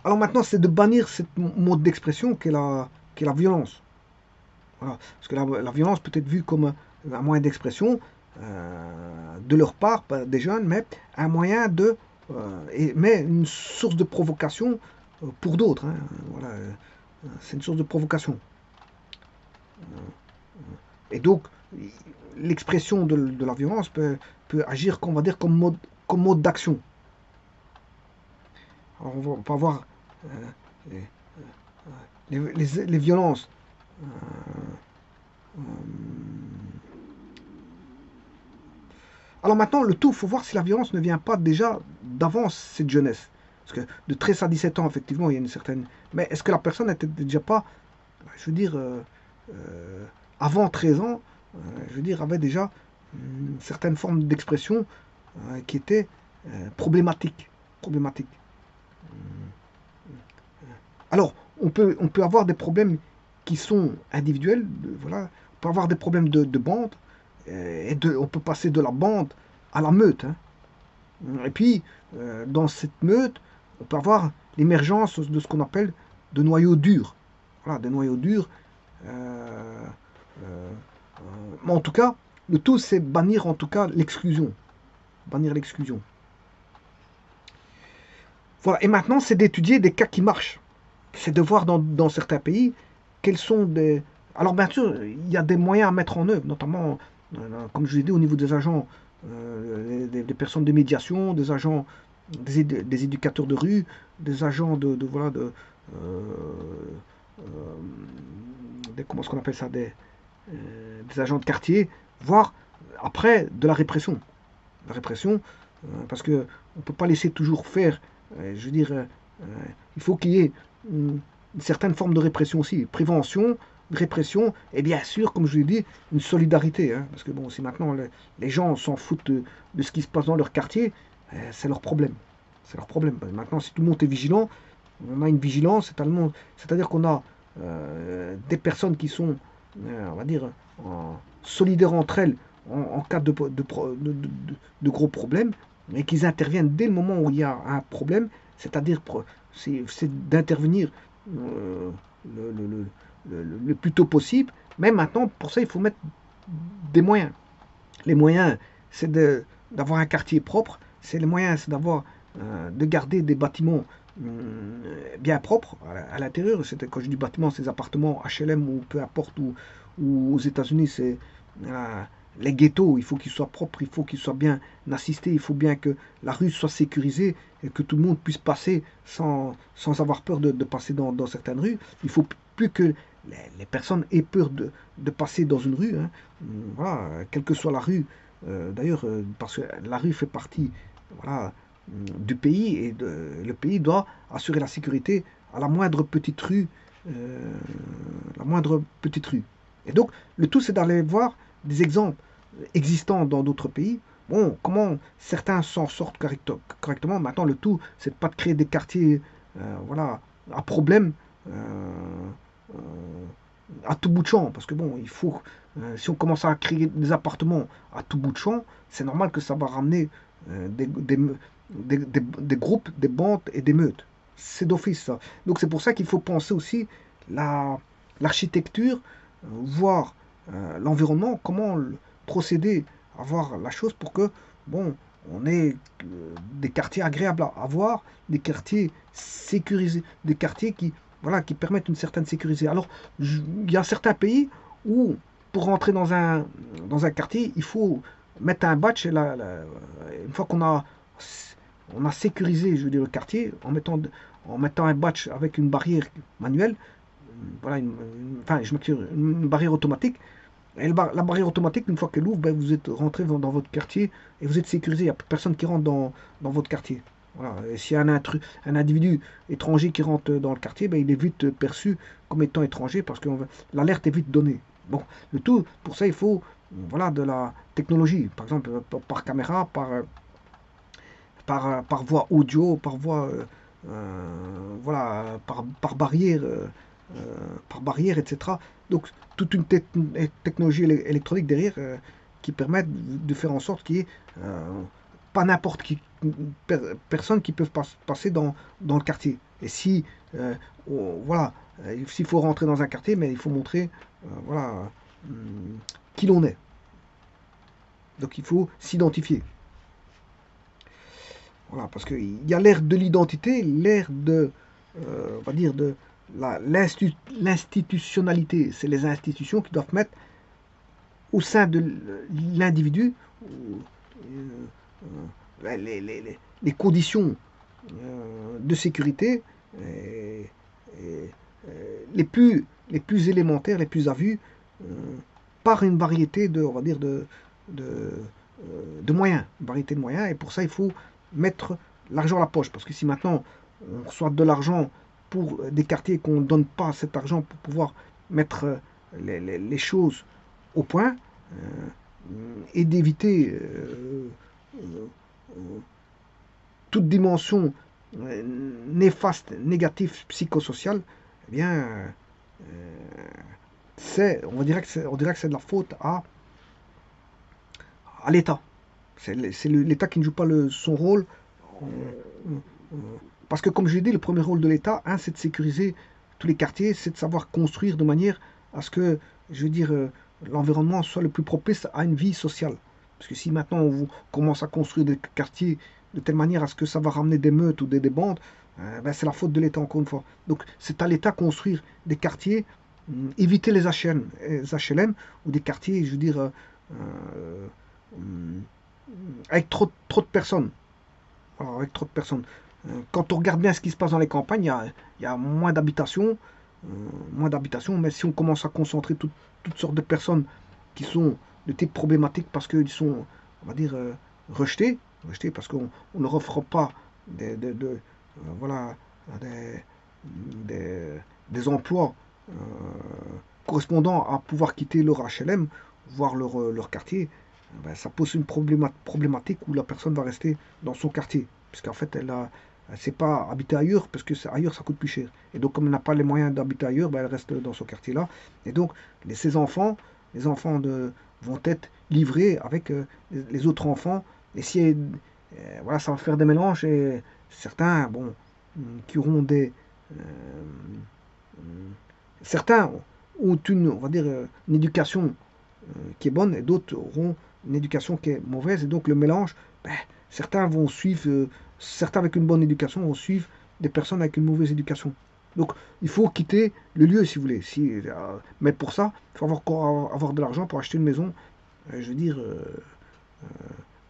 Alors maintenant, c'est de bannir cette mode d'expression qu'est la violence. Voilà. Parce que la violence peut être vue comme un moyen d'expression, de leur part, pas des jeunes, mais un moyen de, mais une source de provocation pour d'autres, hein. Voilà, c'est une source de provocation. Et donc, l'expression de la violence peut agir, on va dire, comme mode d'action. Alors, on peut avoir les, les violences. Euh, Alors maintenant, le tout, il faut voir si la violence ne vient pas déjà d'avant cette jeunesse. Parce que de 13 à 17 ans, effectivement, il y a une certaine... Mais est-ce que la personne n'était déjà pas, je veux dire, euh, avant 13 ans, je veux dire, avait déjà une certaine forme d'expression qui était problématique. Problématique. Alors, on peut avoir des problèmes qui sont individuels, voilà. On peut avoir des problèmes de bande, on peut passer de la bande à la meute, hein. Et puis, dans cette meute, on peut avoir l'émergence de ce qu'on appelle de noyaux durs. Voilà, des noyaux durs. Euh, euh, mais en tout cas, le tout, c'est bannir en tout cas l'exclusion. Bannir l'exclusion. Voilà, et maintenant, c'est d'étudier des cas qui marchent. C'est de voir dans certains pays quels sont des... Alors bien sûr, il y a des moyens à mettre en œuvre, notamment, comme je l'ai dit, au niveau des agents, des personnes de médiation, des agents, des éducateurs de rue, des agents voilà, euh, euh, comment est-ce qu'on appelle ça, des agents de quartier, voire après de la répression. La répression, parce que on ne peut pas laisser toujours faire, je veux dire, il faut qu'il y ait une certaine forme de répression aussi. Prévention, répression, et bien sûr, comme je l'ai dit, une solidarité. Hein, parce que bon, si maintenant les gens s'en foutent de ce qui se passe dans leur quartier, c'est leur problème. C'est leur problème. Maintenant, si tout le monde est vigilant, on a une vigilance, c'est-à-dire qu'on a des personnes qui sont, on va dire, solidaires entre elles en cas de gros problèmes, et qu'ils interviennent dès le moment où il y a un problème, c'est-à-dire c'est d'intervenir euh, le, le- le- le plus tôt possible. Mais maintenant, pour ça, il faut mettre des moyens. Les moyens, c'est d'avoir un quartier propre. C'est les moyens, c'est de garder des bâtiments bien propres à l'intérieur. Quand je dis bâtiments, c'est des appartements HLM ou peu importe où aux États-Unis, c'est euh, les ghettos. Il faut qu'ils soient propres, il faut qu'ils soient bien assistés, il faut bien que la rue soit sécurisée et que tout le monde puisse passer sans avoir peur de passer dans certaines rues. Il faut plus que les personnes aient peur de passer dans une rue, hein. Voilà, quelle que soit la rue. D'ailleurs, parce que la rue fait partie, voilà, du pays et le pays doit assurer la sécurité à euh, la moindre petite rue. Et donc, le tout, c'est d'aller voir des exemples existants dans d'autres pays. Bon, comment certains s'en sortent correctement. Maintenant, le tout, c'est pas de créer des quartiers, voilà, à problème. Euh, à tout bout de champ, parce que bon, si on commence à créer des appartements à tout bout de champ, c'est normal que ça va ramener des groupes, des bandes et des meutes. C'est d'office ça. Donc c'est pour ça qu'il faut penser aussi l'architecture, voir l'environnement, comment procéder à voir la chose pour que, bon, on ait des quartiers agréables à voir, des quartiers sécurisés, des quartiers qui, voilà, qui permettent une certaine sécurité. Alors, il y a certains pays où, pour rentrer dans un quartier, il faut mettre un badge. Et une fois on a sécurisé, je veux dire, le quartier, en mettant un badge avec une barrière manuelle, voilà, enfin, une barrière automatique. Et la barrière automatique, une fois qu'elle ouvre, ben, vous êtes rentré dans votre quartier et vous êtes sécurisé. Il n'y a plus personne qui rentre dans votre quartier. Voilà. Et s'il y a un individu étranger qui rentre dans le quartier, ben, il est vite perçu comme étant étranger parce que l'alerte est vite donnée. Bon, le tout, pour ça, il faut voilà, de la technologie. Par exemple, par caméra, par voie audio, par voie, voilà, par barrière, etc. Donc, toute une technologie électronique derrière qui permet de faire en sorte qu'il n'y ait pas n'importe qui personne qui peuvent passer dans le quartier. Et si voilà, s'il faut rentrer dans un quartier, mais il faut montrer voilà qui l'on est. Donc il faut s'identifier. Voilà, parce qu'il y a l'ère de l'identité, l'ère de, on va dire, de l'institutionnalité. C'est les institutions qui doivent mettre au sein de l'individu les conditions de sécurité les plus élémentaires, les plus à vue, par une variété de, on va dire, de moyens. Une variété de moyens. Et pour ça, il faut mettre l'argent à la poche. Parce que si maintenant on reçoit de l'argent pour des quartiers qu'on ne donne pas cet argent pour pouvoir mettre les choses au point et d'éviter toute dimension néfaste, négative, psychosociale, eh bien, on dirait que c'est de la faute à l'État. C'est l'État qui ne joue pas son rôle. Parce que, comme je l'ai dit, le premier rôle de l'État, c'est de sécuriser tous les quartiers, c'est de savoir construire de manière à ce que, je veux dire, l'environnement soit le plus propice à une vie sociale. Parce que si maintenant on commence à construire des quartiers de telle manière à ce que ça va ramener des meutes ou des bandes, ben c'est la faute de l'État encore une fois. Donc c'est à l'État de construire des quartiers, éviter les HLM ou des quartiers, je veux dire, avec trop de personnes. Alors, avec trop de personnes. Quand on regarde bien ce qui se passe dans les campagnes, il y a moins d'habitations, mais si on commence à concentrer toutes sortes de personnes qui sont de type problématique parce qu'ils sont, on va dire, rejetés parce qu'on ne leur offre pas voilà, des emplois correspondant à pouvoir quitter leur HLM, voire leur quartier, ben, ça pose une problématique où la personne va rester dans son quartier. Parce qu'en fait, elle ne sait pas habiter ailleurs, parce que ailleurs, ça coûte plus cher. Et donc, comme elle n'a pas les moyens d'habiter ailleurs, ben, elle reste dans son quartier-là. Et donc, ces enfants, vont être livrés avec les autres enfants. Et si, voilà, ça va faire des mélanges. Et certains, bon, qui auront certains ont on va dire, une éducation qui est bonne, et d'autres auront une éducation qui est mauvaise. Et donc, le mélange, ben, certains vont suivre, certains avec une bonne éducation vont suivre des personnes avec une mauvaise éducation. Donc, il faut quitter le lieu, si vous voulez. Mais pour ça, il faut avoir de l'argent pour acheter une maison, je veux dire,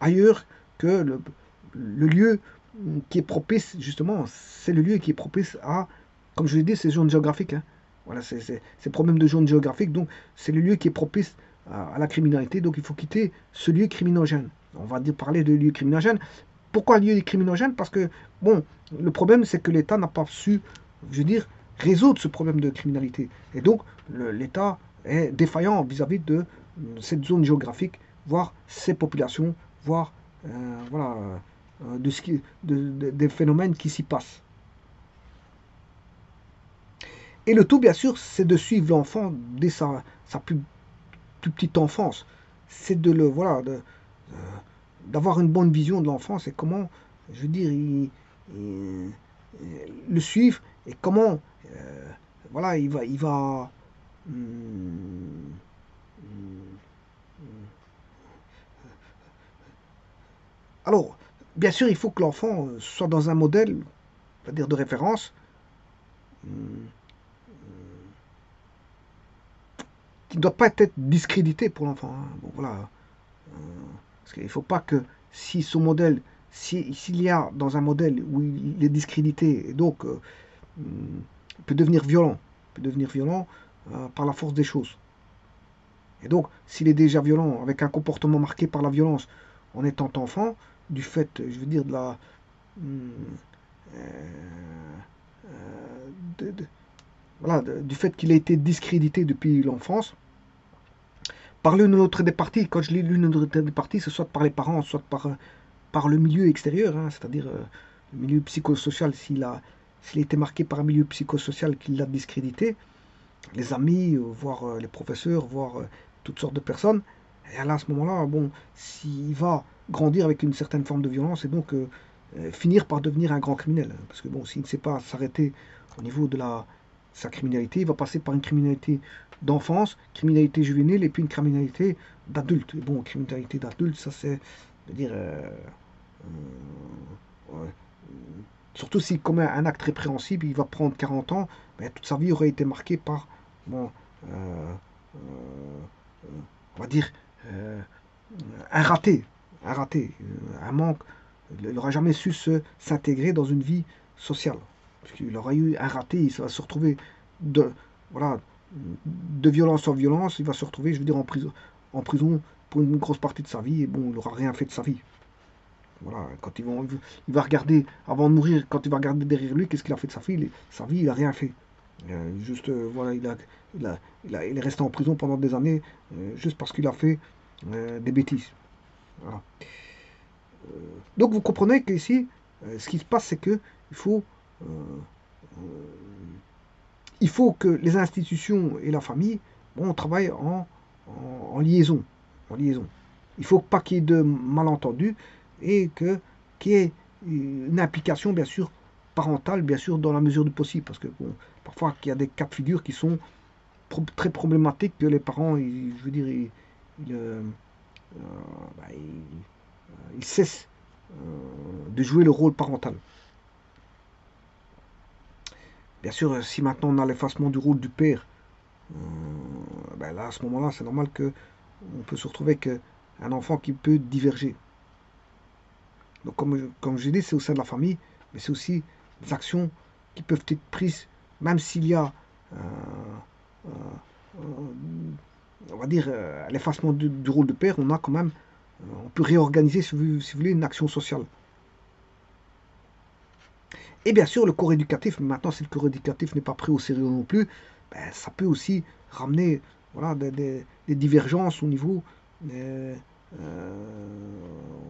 ailleurs que le lieu qui est propice, justement, c'est le lieu qui est propice à, comme je l'ai dit, c'est zone géographique. Hein. Voilà, c'est problème de zone géographique. Donc, c'est le lieu qui est propice à la criminalité. Donc, il faut quitter ce lieu criminogène. On va parler de lieu criminogène. Pourquoi lieu criminogène? Parce que, bon, le problème, c'est que l'État n'a pas su, je veux dire, résoudre ce problème de criminalité. Et donc, l'État est défaillant vis-à-vis de cette zone géographique, voire ces populations, voire voilà, des phénomènes qui s'y passent. Et le tout, bien sûr, c'est de suivre l'enfant dès sa plus petite enfance. C'est de le, voilà, d'avoir une bonne vision de l'enfance et comment, je veux dire, le suivre et comment, voilà, il va alors, bien sûr, il faut que l'enfant soit dans un modèle, on va dire, de référence, qui ne doit pas être discrédité pour l'enfant. Hein. Bon, voilà. Parce qu'il ne faut pas que si son modèle, s'il y a dans un modèle où il est discrédité et donc peut devenir violent, par la force des choses. Et donc, s'il est déjà violent, avec un comportement marqué par la violence en étant enfant, du fait, je veux dire, de la voilà, du fait qu'il a été discrédité depuis l'enfance, par l'une ou l'autre des parties. Quand je lis l'une ou l'autre des parties, c'est soit par les parents, soit par le milieu extérieur, hein, c'est-à-dire le milieu psychosocial, s'il a été marqué par un milieu psychosocial qui l'a discrédité, les amis, voire les professeurs, voire toutes sortes de personnes, et là, à ce moment-là, bon, s'il va grandir avec une certaine forme de violence, et donc finir par devenir un grand criminel. Parce que bon, s'il ne sait pas s'arrêter au niveau de la sa criminalité, il va passer par une criminalité d'enfance, criminalité juvénile et puis une criminalité d'adulte. Et bon, criminalité d'adulte, ça c'est, je veux dire, ouais, surtout s'il commet un acte répréhensible, il va prendre 40 ans, mais toute sa vie aurait été marquée par, bon, euh, on va dire, euh, un raté, un manque. Il n'aura jamais su s'intégrer dans une vie sociale. Parce qu'il aura eu un raté, il va se retrouver de, voilà, de violence en violence, il va se retrouver, je veux dire, en prison pour une grosse partie de sa vie, et bon, il n'aura rien fait de sa vie. Voilà, quand il va regarder, avant de mourir, quand il va regarder derrière lui, qu'est-ce qu'il a fait de sa vie, il n'a rien fait. Juste, voilà, il est resté en prison pendant des années, juste parce qu'il a fait des bêtises. Voilà. Donc vous comprenez qu'ici, ce qui se passe, c'est que il faut, euh, il faut que les institutions et la famille, bon, travaillent en liaison, en liaison. Il ne faut pas qu'il y ait de malentendus et qu'il y ait une implication, bien sûr, parentale, bien sûr, dans la mesure du possible. Parce que bon, parfois, il y a des cas de figure qui sont très problématiques que les parents, je veux dire, bah, ils cessent de jouer le rôle parental. Bien sûr, si maintenant on a l'effacement du rôle du père, ben là, à ce moment-là, c'est normal que on peut se retrouver avec un enfant qui peut diverger. Donc, comme j'ai dit, c'est au sein de la famille, mais c'est aussi des actions qui peuvent être prises, même s'il y a, euh, euh, on va dire, l'effacement du rôle de père, on a quand même, on peut réorganiser, si vous voulez, une action sociale. Et bien sûr, le corps éducatif, maintenant, si le corps éducatif n'est pas pris au sérieux non plus, ben, ça peut aussi ramener, voilà, des divergences euh,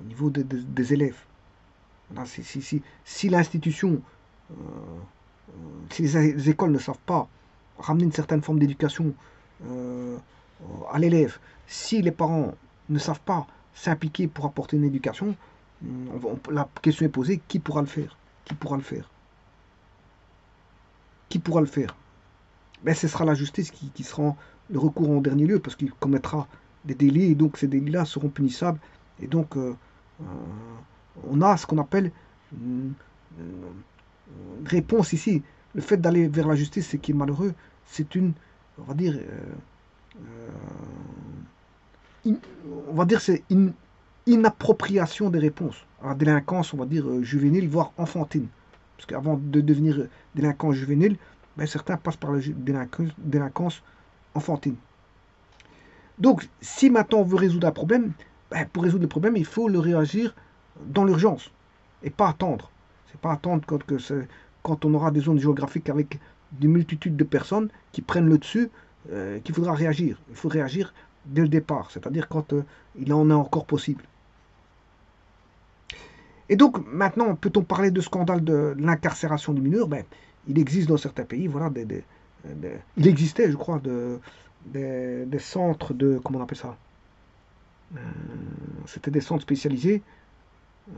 au niveau des élèves. Voilà, si l'institution, euh, si les écoles ne savent pas ramener une certaine forme d'éducation euh, à l'élève, si les parents ne savent pas s'impliquer pour apporter une éducation, la question est posée, qui pourra le faire? Qui pourra le faire? Qui pourra le faire? Ben, ce sera la justice qui sera le recours en dernier lieu, parce qu'il commettra des délits, et donc ces délits-là seront punissables. Et donc, euh, on a ce qu'on appelle une réponse ici. Le fait d'aller vers la justice, ce qui est malheureux, c'est une, on va dire, in- on va dire, c'est une inappropriation des réponses à la délinquance, on va dire, juvénile, voire enfantine. Parce qu'avant de devenir délinquant juvénile, ben, certains passent par la délinquance enfantine. Donc, si maintenant on veut résoudre un problème, ben, pour résoudre le problème, il faut le réagir dans l'urgence et pas attendre. C'est pas attendre quand on aura des zones géographiques avec des multitudes de personnes qui prennent le dessus, qu'il faudra réagir. Il faut réagir dès le départ, c'est-à-dire quand il en est encore possible. Et donc, maintenant, peut-on parler de scandale de l'incarcération des mineurs? Ben, il existe dans certains pays, voilà, il existait, je crois, des centres de, comment on appelle ça? Euh, C'était des centres spécialisés. Euh,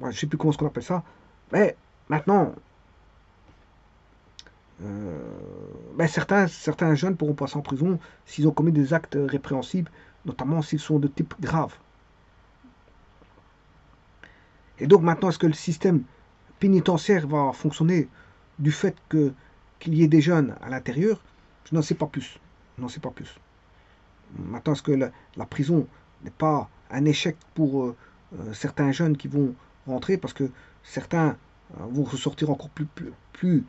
ouais, je ne sais plus comment on appelle ça. Mais maintenant, euh, ben, certains jeunes pourront passer en prison s'ils ont commis des actes répréhensibles, notamment s'ils sont de type grave. Et donc maintenant, est-ce que le système pénitentiaire va fonctionner du fait qu'il y ait des jeunes à l'intérieur? Je n'en sais pas plus. Je n'en sais pas plus. Maintenant, est-ce que la prison n'est pas un échec pour certains jeunes qui vont rentrer parce que certains vont ressortir encore plus euh,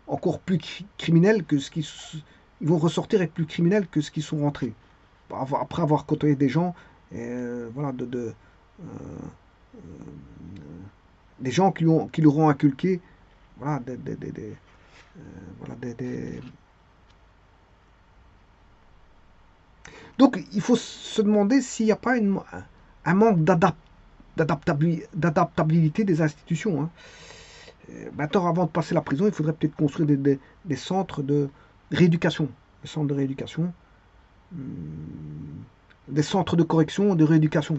encore plus criminels que ce qui ils vont ressortir être plus criminels que ce qu'ils sont rentrés après avoir côtoyé des gens voilà des gens qui leur ont inculqué voilà voilà, donc il faut se demander s'il n'y a pas un manque d'adaptabilité des institutions, hein. Maintenant, avant de passer la prison, il faudrait peut-être construire des centres de rééducation. Des centres de rééducation. Des centres de correction, de rééducation.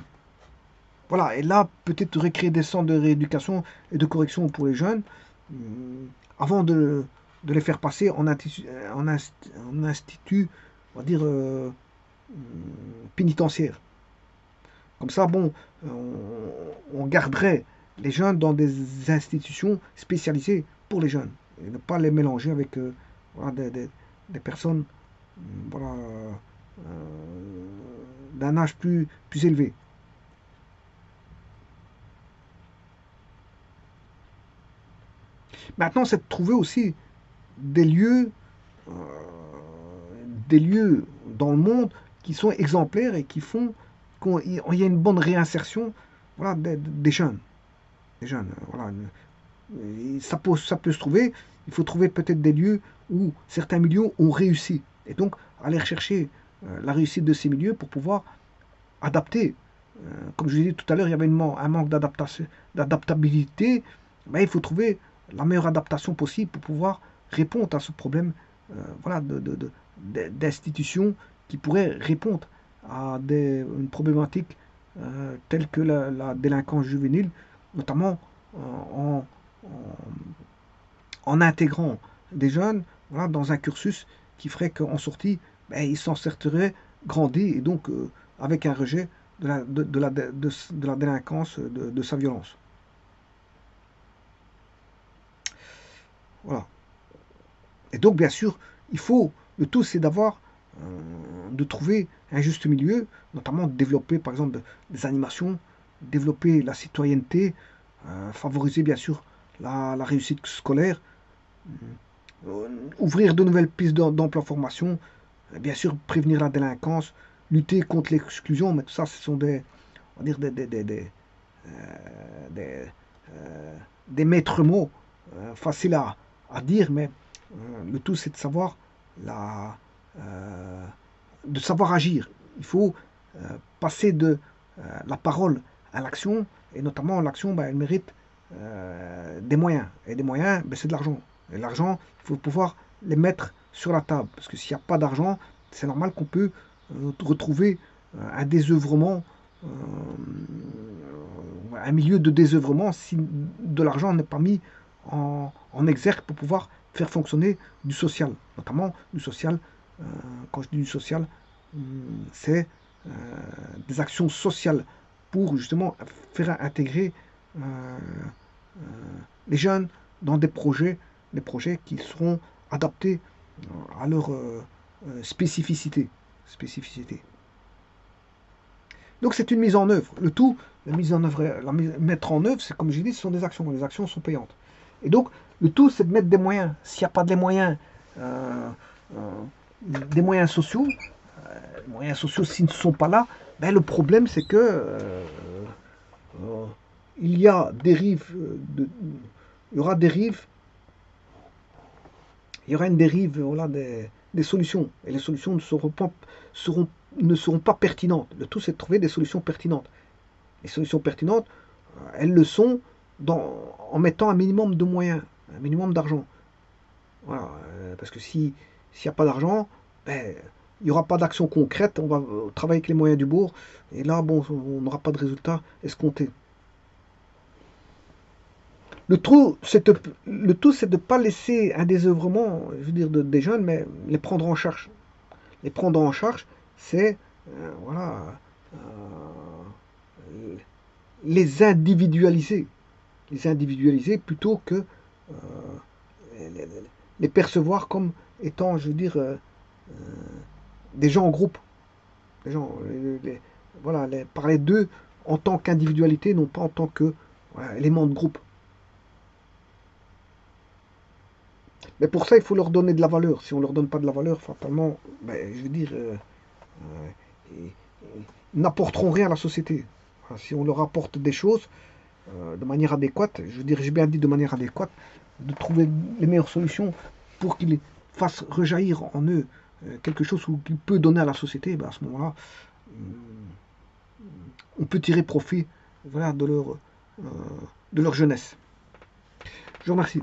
Voilà, et là, peut-être recréer des centres de rééducation et de correction pour les jeunes, avant de les faire passer en institut, on va dire, pénitentiaire. Comme ça, bon, on garderait les jeunes dans des institutions spécialisées pour les jeunes, et ne pas les mélanger avec voilà, des personnes voilà, d'un âge plus élevé. Maintenant, c'est de trouver aussi des lieux, euh, des lieux dans le monde qui sont exemplaires et qui font qu'il y a une bonne réinsertion voilà, des jeunes. Des jeunes voilà. Et ça peut se trouver. Il faut trouver peut-être des lieux où certains milieux ont réussi. Et donc, aller rechercher la réussite de ces milieux pour pouvoir adapter. Comme je l'ai dit tout à l'heure, il y avait un manque d'adaptabilité. Ben, il faut trouver la meilleure adaptation possible pour pouvoir répondre à ce problème voilà, d'institutions qui pourraient répondre à une problématique telle que la délinquance juvénile, notamment en, en intégrant des jeunes voilà, dans un cursus qui ferait qu'en sortie, ben, ils s'en sortiraient grandis et donc avec un rejet de la délinquance, de sa violence. Voilà. Et donc, bien sûr, le tout, c'est de trouver un juste milieu, notamment de développer, par exemple, des animations, développer la citoyenneté, favoriser, bien sûr, la réussite scolaire, ouvrir de nouvelles pistes d'emploi-formation, bien sûr, prévenir la délinquance, lutter contre l'exclusion, mais tout ça, ce sont on va dire des, des maîtres mots faciles à dire, mais le tout, c'est de savoir euh, de savoir agir. Il faut passer de la parole à l'action, et notamment l'action, ben, elle mérite des moyens. Et des moyens, ben, c'est de l'argent. Et l'argent, il faut pouvoir les mettre sur la table. Parce que s'il n'y a pas d'argent, c'est normal qu'on peut retrouver un désœuvrement, un milieu de désœuvrement si de l'argent n'est pas mis en exergue pour pouvoir faire fonctionner du social. Notamment du social, quand je dis du social, c'est des actions sociales pour justement faire intégrer les jeunes dans des projets qui seront adaptés à leur spécificité. Donc c'est une mise en œuvre. Le tout, mettre en œuvre, c'est comme j'ai dit, ce sont des actions. Les actions sont payantes. Et donc le tout, c'est de mettre des moyens. S'il n'y a pas de euh, des moyens sociaux, s'ils ne sont pas là, ben, le problème c'est que il y a il y aura il y aura une dérive voilà, des solutions. Et les solutions ne seront pas pertinentes. Le tout, c'est de trouver des solutions pertinentes. Les solutions pertinentes, elles le sont en mettant un minimum de moyens, un minimum d'argent. Voilà, parce que s'il n'y a pas d'argent, ben, il n'y aura pas d'action concrète, on va travailler avec les moyens du bord, et là, bon, on n'aura pas de résultat escompté. Le tout, c'est de ne pas laisser un désœuvrement, je veux dire, des jeunes, mais les prendre en charge. Les prendre en charge, c'est voilà, euh, les individualiser. Les individualiser plutôt que les, les percevoir comme étant, je veux dire, des gens en groupe. Des gens, voilà, parler d'eux en tant qu'individualité, non pas en tant que voilà, élément de groupe. Mais pour ça, il faut leur donner de la valeur. Si on ne leur donne pas de la valeur, fatalement, ben, je veux dire, ils n'apporteront rien à la société. Enfin, si on leur apporte des choses de manière adéquate, je veux dire, j'ai bien dit de manière adéquate, de trouver les meilleures solutions pour qu'ils fassent rejaillir en eux quelque chose qui peut donner à la société, ben à ce moment-là, on peut tirer profit voilà, de leur jeunesse. Je vous remercie.